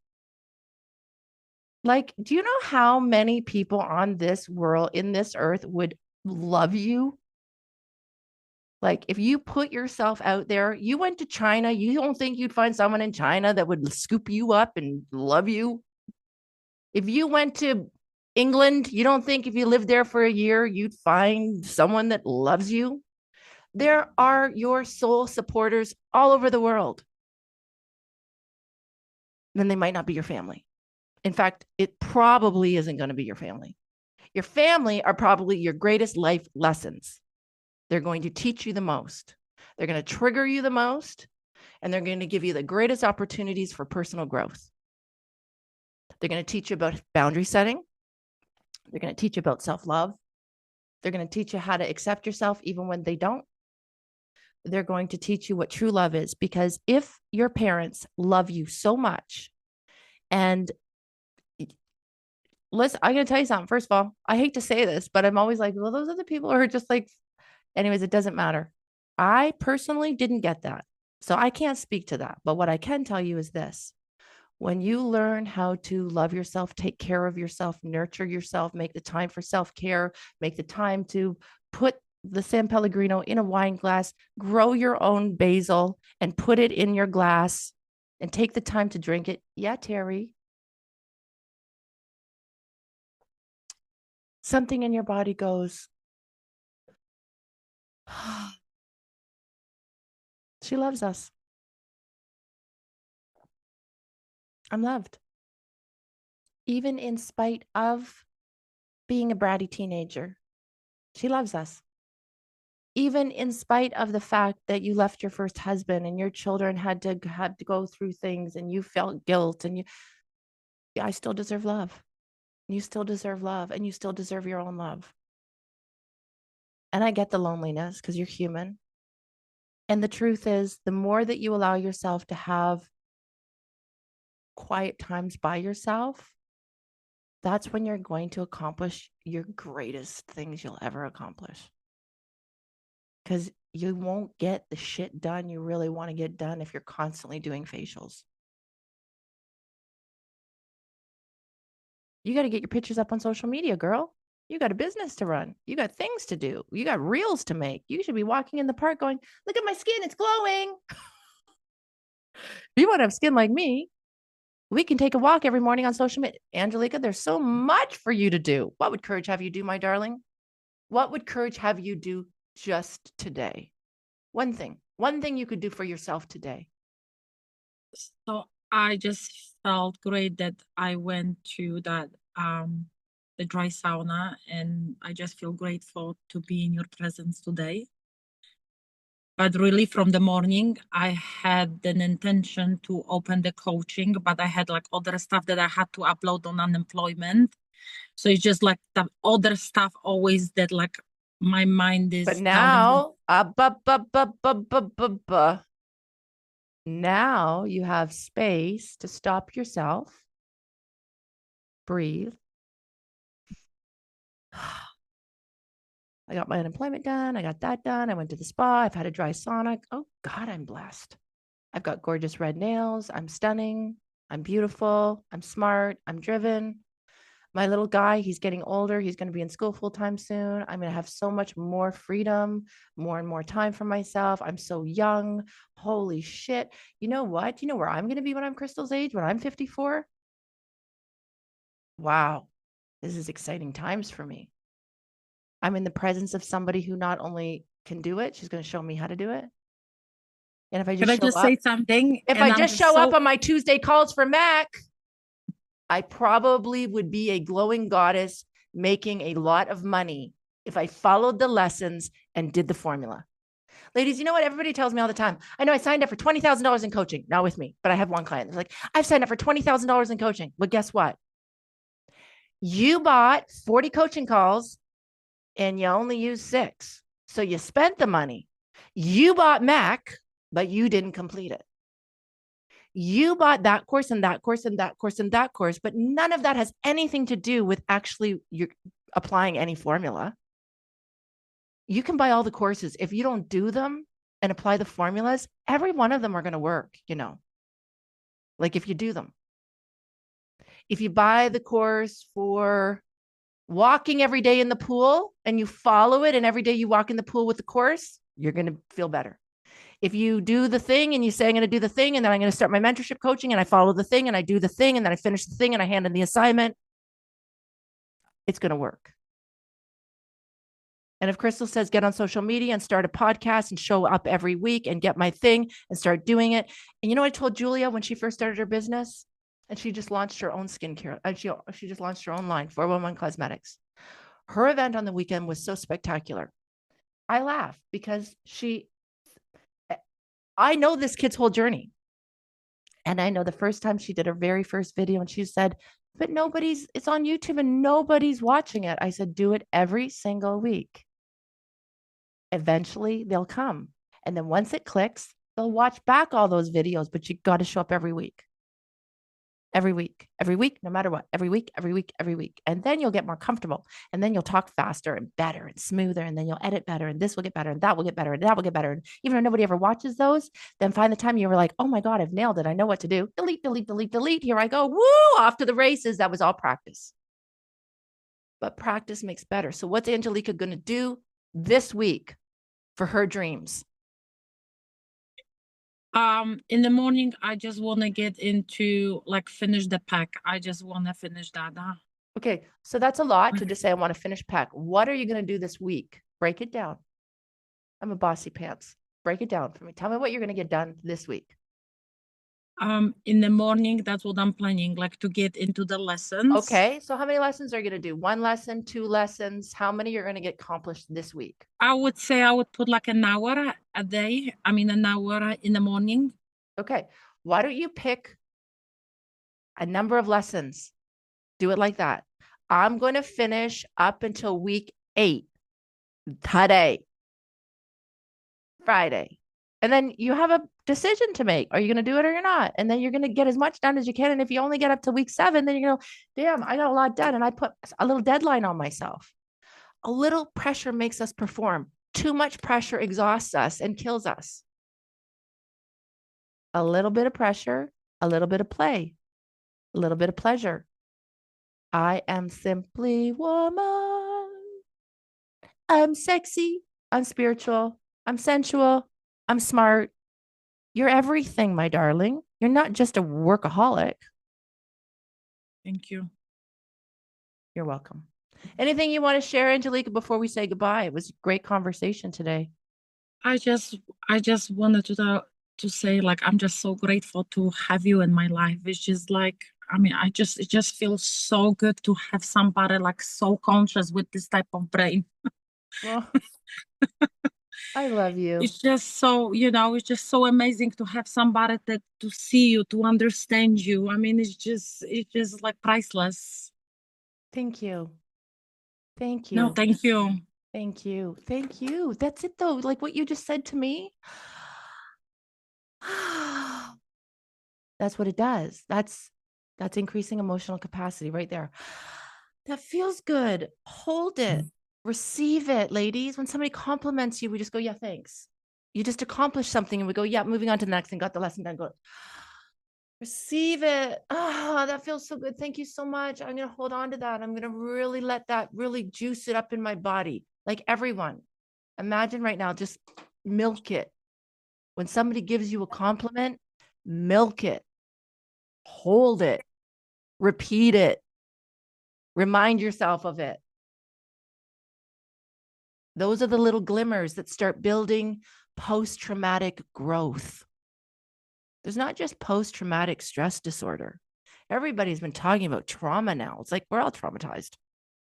Like, do you know how many people on this world, in this earth, would love you? Like, if you put yourself out there, you went to China, you don't think you'd find someone in China that would scoop you up and love you? If you went to England, you don't think if you lived there for a year, you'd find someone that loves you? There are your soul supporters all over the world. Then they might not be your family. In fact, it probably isn't going to be your family. Your family are probably your greatest life lessons. They're going to teach you the most. They're going to trigger you the most, and they're going to give you the greatest opportunities for personal growth. They're going to teach you about boundary setting. They're going to teach you about self-love. They're going to teach you how to accept yourself even when they don't. They're going to teach you what true love is, because if your parents love you so much and listen, I'm gonna tell you something. First of all, I hate to say this, but I'm always like, well, those are the people who are just like, anyways, it doesn't matter. I personally didn't get that. So I can't speak to that. But what I can tell you is this: when you learn how to love yourself, take care of yourself, nurture yourself, make the time for self-care, make the time to put the San Pellegrino in a wine glass, grow your own basil and put it in your glass and take the time to drink it. Yeah, Terry. Something in your body goes, she loves us. I'm loved. Even in spite of being a bratty teenager, she loves us. Even in spite of the fact that you left your first husband and your children had to go through things and you felt guilt and yeah, I still deserve love. You still deserve love and you still deserve your own love. And I get the loneliness because you're human. And the truth is, the more that you allow yourself to have quiet times by yourself, that's when you're going to accomplish your greatest things you'll ever accomplish. Because you won't get the shit done you really want to get done if you're constantly doing facials. You got to get your pictures up on social media, girl. You got a business to run. You got things to do. You got reels to make. You should be walking in the park going, look at my skin. It's glowing. If you want to have skin like me, we can take a walk every morning on social media. Angelica, there's so much for you to do. What would courage have you do, my darling? What would courage have you do just today? One thing you could do for yourself today. So I just felt great that I went to that the dry sauna, and I just feel grateful to be in your presence today. But really from the morning, I had an intention to open the coaching, but I had like other stuff that I had to upload on unemployment. So it's just like the other stuff always that like my mind is But telling now, now you have space to stop yourself, breathe. I got my unemployment done. I got that done. I went to the spa. I've had a dry sauna. Oh God, I'm blessed. I've got gorgeous red nails. I'm stunning. I'm beautiful. I'm smart. I'm driven. My little guy, he's getting older. He's going to be in school full time soon. I'm going to have so much more freedom, more and more time for myself. I'm so young. Holy shit. You know what? You know where I'm going to be when I'm Crystal's age, when I'm 54? Wow. This is exciting times for me. I'm in the presence of somebody who not only can do it, she's going to show me how to do it. And if I Can I just show just up, say something? if And I I'm just show so up on my Tuesday calls for Mac, I probably would be a glowing goddess making a lot of money if I followed the lessons and did the formula. Ladies, you know what? Everybody tells me all the time. I know I signed up for $20,000 in coaching, not with me, but I have one client. It's like, I've signed up for $20,000 in coaching. But guess what? You bought 40 coaching calls and you only used 6. So you spent the money. You bought Mac, but you didn't complete it. You bought that course and that course and that course and that course, but none of that has anything to do with actually you're applying any formula. You can buy all the courses. If you don't do them and apply the formulas, every one of them are going to work, like if you do them. If you buy the course for walking every day in the pool and you follow it, and every day you walk in the pool with the course, you're going to feel better. If you do the thing and you say, I'm going to do the thing, and then I'm going to start my mentorship coaching, and I follow the thing and I do the thing, and then I finish the thing and I hand in the assignment, it's going to work. And if Crystal says, get on social media and start a podcast and show up every week and get my thing and start doing it. And you know what I told Julia when she first started her business? And she just launched her own skincare. And she just launched her own line, 411 Cosmetics. Her event on the weekend was so spectacular. I laugh because I know this kid's whole journey. And I know the first time she did her very first video and she said, but it's on YouTube and nobody's watching it. I said, do it every single week. Eventually they'll come. And then once it clicks, they'll watch back all those videos, but you got to show up every week. every week, no matter what, every week, every week, every week. And then you'll get more comfortable. And then you'll talk faster and better and smoother. And then you'll edit better. And this will get better. And that will get better. And that will get better. And even though nobody ever watches those, then find the time you were like, oh my God, I've nailed it. I know what to do. Delete, delete, delete, delete. Here I go. Woo, off to the races. That was all practice. But practice makes better. So what's Angelica going to do this week for her dreams? In the morning, I just want to get into like finish the pack. I just want to finish that. Okay, so that's a lot to just say, I want to finish pack. What are you going to do this week? Break it down. I'm a bossy pants. Break it down for me. Tell me what you're going to get done this week. In the morning, that's what I'm planning, like to get into the lessons. Okay, so how many lessons are you going to do? 1 lesson, 2 lessons? How many you're going to get accomplished this week? I would say I would put like an hour a day. I mean, an hour in the morning. Okay, why don't you pick a number of lessons? Do it like that. I'm going to finish up until week 8 today, Friday. And then you have a decision to make. Are you going to do it or you're not? And then you're going to get as much done as you can. And if you only get up to week 7, then you're going to go, damn, I got a lot done. And I put a little deadline on myself. A little pressure makes us perform. Too much pressure exhausts us and kills us. A little bit of pressure, a little bit of play, a little bit of pleasure. I am simply woman. I'm sexy. I'm spiritual. I'm sensual. I'm smart. You're everything, my darling. You're not just a workaholic. Thank you. You're welcome. Anything you want to share, Angelica, before we say goodbye? It was a great conversation today. I just wanted to say, like, I'm just so grateful to have you in my life. It's just like, I mean, it just feels so good to have somebody like so conscious with this type of brain. Well, I love you. It's just so, it's just so amazing to have somebody that to see you, to understand you. I mean, it's just like priceless. Thank you. Thank you. No, thank you. Thank you. Thank you. That's it though. Like what you just said to me. That's what it does. That's increasing emotional capacity right there. That feels good. Hold it. Receive it, ladies. When somebody compliments you, we just go, yeah, thanks. You just accomplished something and we go, yeah, moving on to the next and got the lesson done. Go receive it. Oh, that feels so good. Thank you so much. I'm going to hold on to that. I'm going to really let that really juice it up in my body. Like everyone, imagine right now, just milk it. When somebody gives you a compliment, milk it. Hold it. Repeat it. Remind yourself of it. Those are the little glimmers that start building post-traumatic growth. There's not just post-traumatic stress disorder. Everybody's been talking about trauma now. It's like we're all traumatized.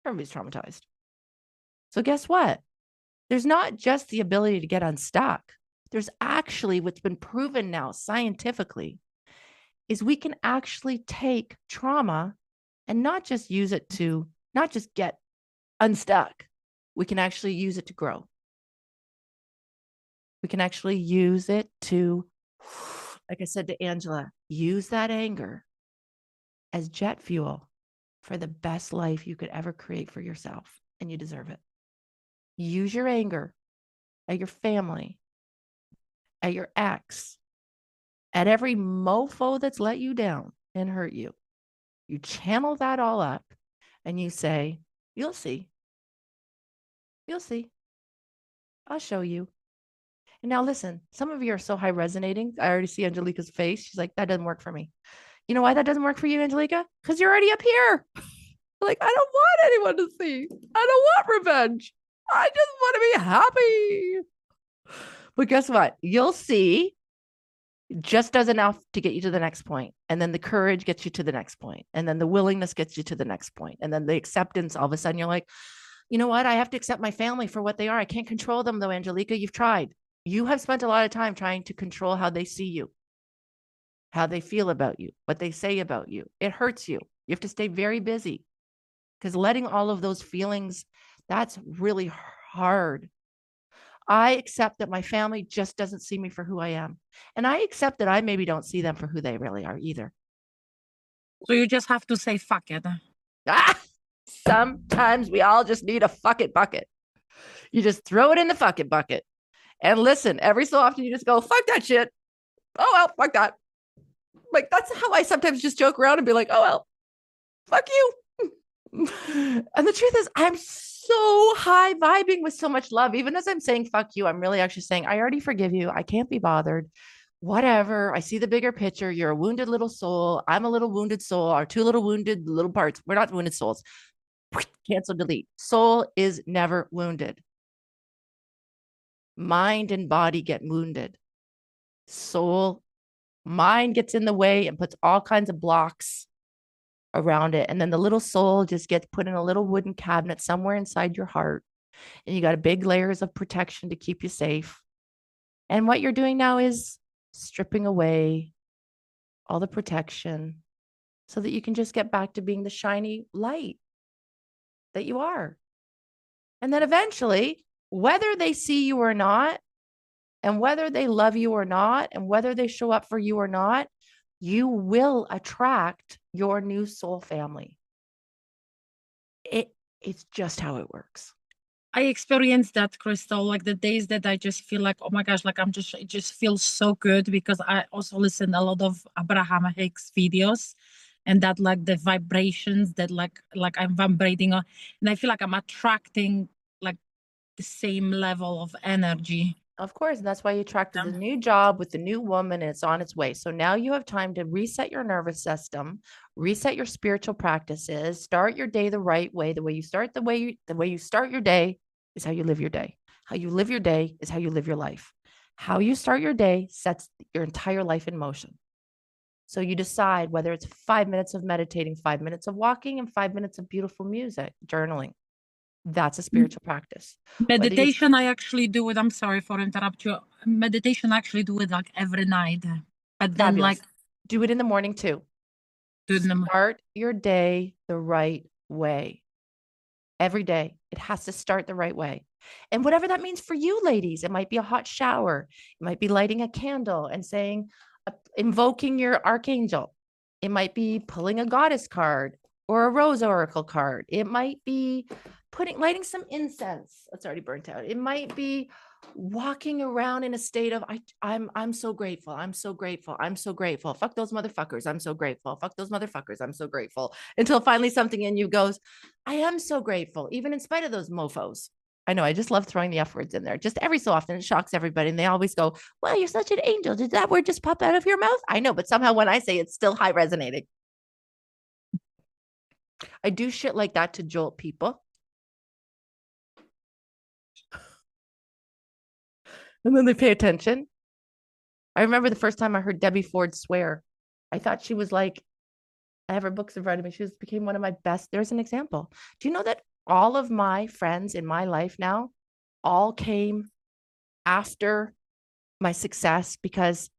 Everybody's traumatized. So guess what? There's not just the ability to get unstuck. There's actually what's been proven now scientifically is we can actually take trauma and not just use it to not just get unstuck. We can actually use it to grow. We can actually use it to, like I said to Angela, use that anger as jet fuel for the best life you could ever create for yourself. And you deserve it. Use your anger at your family, at your ex, at every mofo that's let you down and hurt you. You channel that all up and you say, you'll see. You'll see. I'll show you. And now listen, some of you are so high resonating. I already see Angelica's face. She's like, that doesn't work for me. You know why that doesn't work for you, Angelica? Because you're already up here. Like, I don't want anyone to see. I don't want revenge. I just want to be happy. But guess what? You'll see just does enough to get you to the next point. And then the courage gets you to the next point. And then the willingness gets you to the next point. And then the acceptance, all of a sudden you're like, you know what? I have to accept my family for what they are. I can't control them though, Angelica. You've tried. You have spent a lot of time trying to control how they see you, how they feel about you, what they say about you. It hurts you. You have to stay very busy because letting all of those feelings, that's really hard. I accept that my family just doesn't see me for who I am. And I accept that I maybe don't see them for who they really are either. So you just have to say fuck it. Ah, sometimes we all just need a fuck it bucket. You just throw it in the fuck it bucket. And listen, every so often you just go, fuck that shit. Oh, well, fuck that. Like, that's how I sometimes just joke around and be like, oh, well, fuck you. And the truth is, I'm so high vibing with so much love. Even as I'm saying, fuck you, I'm really actually saying, I already forgive you. I can't be bothered. Whatever. I see the bigger picture. You're a wounded little soul. I'm a little wounded soul. Our two little wounded little parts. We're not wounded souls. Cancel, delete. Soul is never wounded. Mind and body get wounded. Soul, mind gets in the way and puts all kinds of blocks around it. And then the little soul just gets put in a little wooden cabinet somewhere inside your heart. And you got a big layers of protection to keep you safe. And what you're doing now is stripping away all the protection so that you can just get back to being the shiny light that you are. And then eventually, whether they see you or not, and whether they love you or not, and whether they show up for you or not, you will attract your new soul family. It's just how it works. I experienced that, Crystal, like the days that I just feel like, oh my gosh, like it just feels so good because I also listen a lot of Abraham Hicks videos and that like the vibrations that like I'm vibrating on, and I feel like I'm attracting like the same level of energy. Of course, and that's why you attracted the new job with the new woman, and it's on its way. So now you have time to reset your nervous system, reset your spiritual practices, start your day the right way. The way you start your day is how you live your day. How you live your day is how you live your life. How you start your day sets your entire life in motion. So you decide whether it's 5 minutes of meditating, 5 minutes of walking, and 5 minutes of beautiful music, journaling. That's a spiritual practice. Meditation, I actually do it. I'm sorry for interrupt you. Meditation, I actually do it like every night. But then Fabulous. Do it in the morning too. Start your day the right way. Every day. It has to start the right way. And whatever that means for you, ladies, it might be a hot shower. It might be lighting a candle and saying, invoking your archangel. It might be pulling a goddess card or a rose oracle card. It might be lighting some incense that's already burnt out. It might be walking around in a state of I'm so grateful. I'm so grateful. I'm so grateful. Fuck those motherfuckers. I'm so grateful. Fuck those motherfuckers. I'm so grateful. Until finally something in you goes, I am so grateful, even in spite of those mofos. I know, I just love throwing the F words in there. Just every so often it shocks everybody. And they always go, well, you're such an angel. Did that word just pop out of your mouth? I know, but somehow when I say it's still high resonating. I do shit like that to jolt people. And then they pay attention. I remember the first time I heard Debbie Ford swear. I thought she was like, I have her books in front of me. She became one of my best. There's an example. Do you know that all of my friends in my life now all came after my success because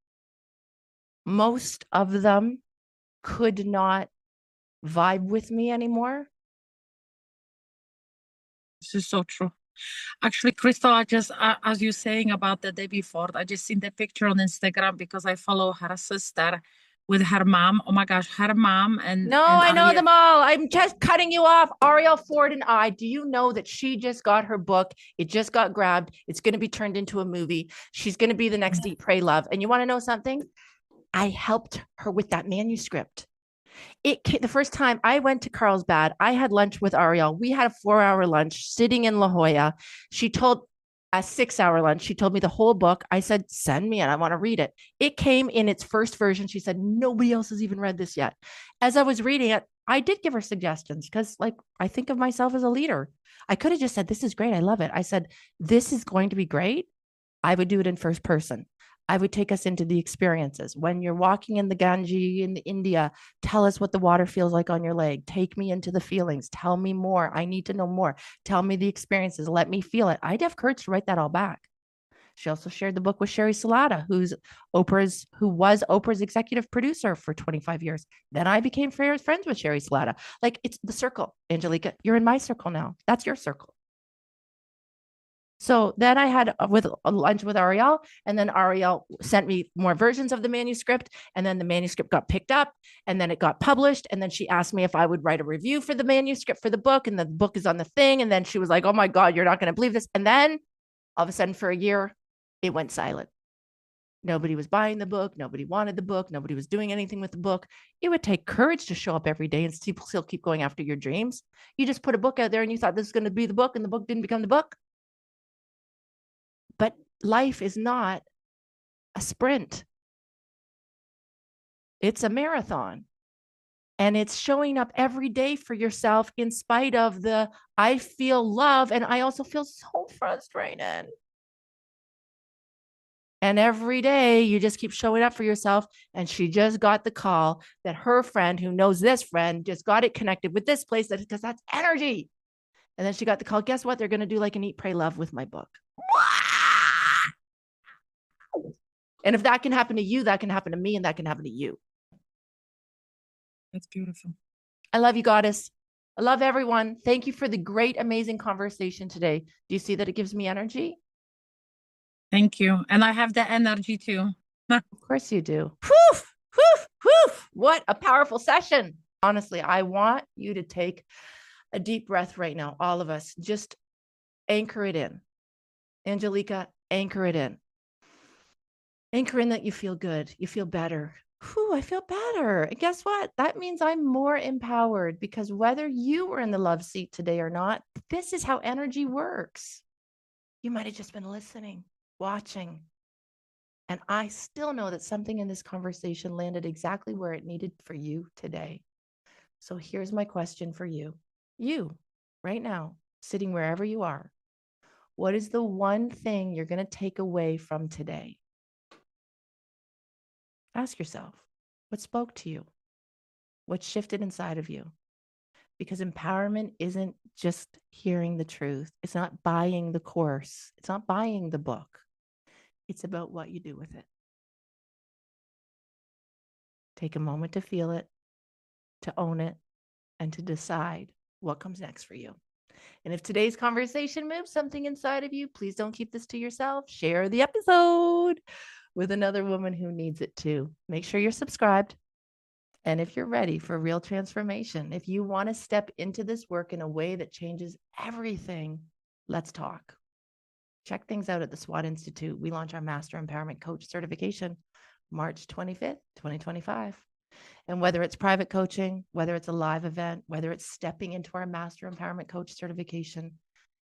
most of them could not vibe with me anymore? This is so true. Actually, Crystal, I just, as you're saying about the Debbie Ford, I just seen the picture on Instagram because I follow her sister with her mom. Oh my gosh, her mom and I know them all. I'm just cutting you off. Ariel Ford and I. Do you know that she just got her book? It just got grabbed. It's going to be turned into a movie. She's going to be the next Eat, Pray, Love. And you want to know something? I helped her with that manuscript. The first time I went to Carlsbad, I had lunch with Ariel. We had a 4-hour lunch sitting in La Jolla. She told a 6-hour lunch. She told me the whole book. I said, send me it. I want to read it. It came in its first version. She said, nobody else has even read this yet. As I was reading it, I did give her suggestions because like I think of myself as a leader. I could have just said, this is great. I love it. I said, this is going to be great. I would do it in first person. I would take us into the experiences. When you're walking in the Ganges in India, tell us what the water feels like on your leg. Take me into the feelings. Tell me more. I need to know more. Tell me the experiences. Let me feel it. I'd have courage to write that all back. She also shared the book with Sherry Salata, who was Oprah's executive producer for 25 years. Then I became friends with Sherry Salata. Like, it's the circle, Angelica. You're in my circle now. That's your circle. So then I had with a lunch with Ariel, and then Ariel sent me more versions of the manuscript, and then the manuscript got picked up, and then it got published, and then she asked me if I would write a review for the manuscript for the book, and the book is on the thing, and then she was like, "Oh my God, you're not going to believe this," and then all of a sudden, for a year, it went silent. Nobody was buying the book. Nobody wanted the book. Nobody was doing anything with the book. It would take courage to show up every day and still keep going after your dreams. You just put a book out there and you thought this was going to be the book, and the book didn't become the book. But life is not a sprint. It's a marathon. And it's showing up every day for yourself in spite of the, I feel love and I also feel so frustrated. And every day you just keep showing up for yourself. And she just got the call that her friend who knows this friend just got it connected with this place because that's energy. And then she got the call. Guess what? They're going to do like an Eat, Pray, Love with my book. And if that can happen to you, that can happen to me, and that can happen to you. That's beautiful. I love you, Goddess. I love everyone. Thank you for the great, amazing conversation today. Do you see that it gives me energy? Thank you. And I have the energy too. Of course you do. Woof, woof, woof. What a powerful session. Honestly, I want you to take a deep breath right now. All of us, just anchor it in. Angelica, anchor it in. Anchor in that you feel good. You feel better. Whew, I feel better. And guess what? That means I'm more empowered, because whether you were in the love seat today or not, this is how energy works. You might have just been listening, watching. And I still know that something in this conversation landed exactly where it needed for you today. So here's my question for you. You, right now, sitting wherever you are, what is the one thing you're going to take away from today? Ask yourself, what spoke to you? What shifted inside of you? Because empowerment isn't just hearing the truth. It's not buying the course. It's not buying the book. It's about what you do with it. Take a moment to feel it, to own it, and to decide what comes next for you. And if today's conversation moves something inside of you, please don't keep this to yourself. Share the episode with another woman who needs it too. Make sure you're subscribed. And if you're ready for real transformation, if you want to step into this work in a way that changes everything, let's talk. Check things out at the SWAT Institute. We launch our Master Empowerment Coach certification March 25th, 2025. And whether it's private coaching, whether it's a live event, whether it's stepping into our Master Empowerment Coach certification,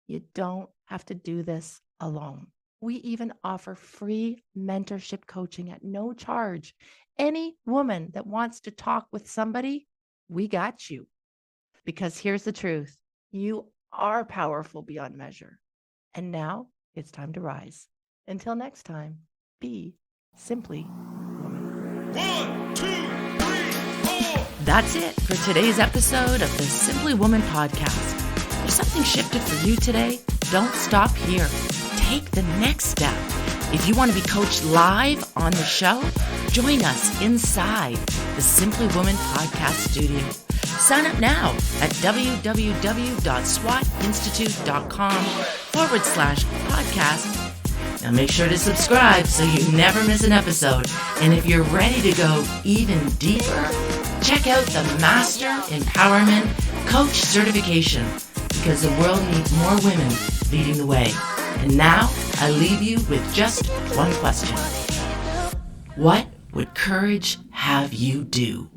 you don't have to do this alone. We even offer free mentorship coaching at no charge. Any woman that wants to talk with somebody, we got you. Because here's the truth. You are powerful beyond measure. And now it's time to rise. Until next time, be simply woman. 1, 2, 3, 4. That's it for today's episode of the Simply Woman podcast. If something shifted for you today, don't stop here. Take the next step. If you want to be coached live on the show, join us inside the Simply Woman podcast studio. Sign up now at www.swatinstitute.com/podcast. Now make sure to subscribe so you never miss an episode. And if you're ready to go even deeper, check out the Master Empowerment Coach certification, because the world needs more women leading the way. And now I leave you with just one question. What would courage have you do?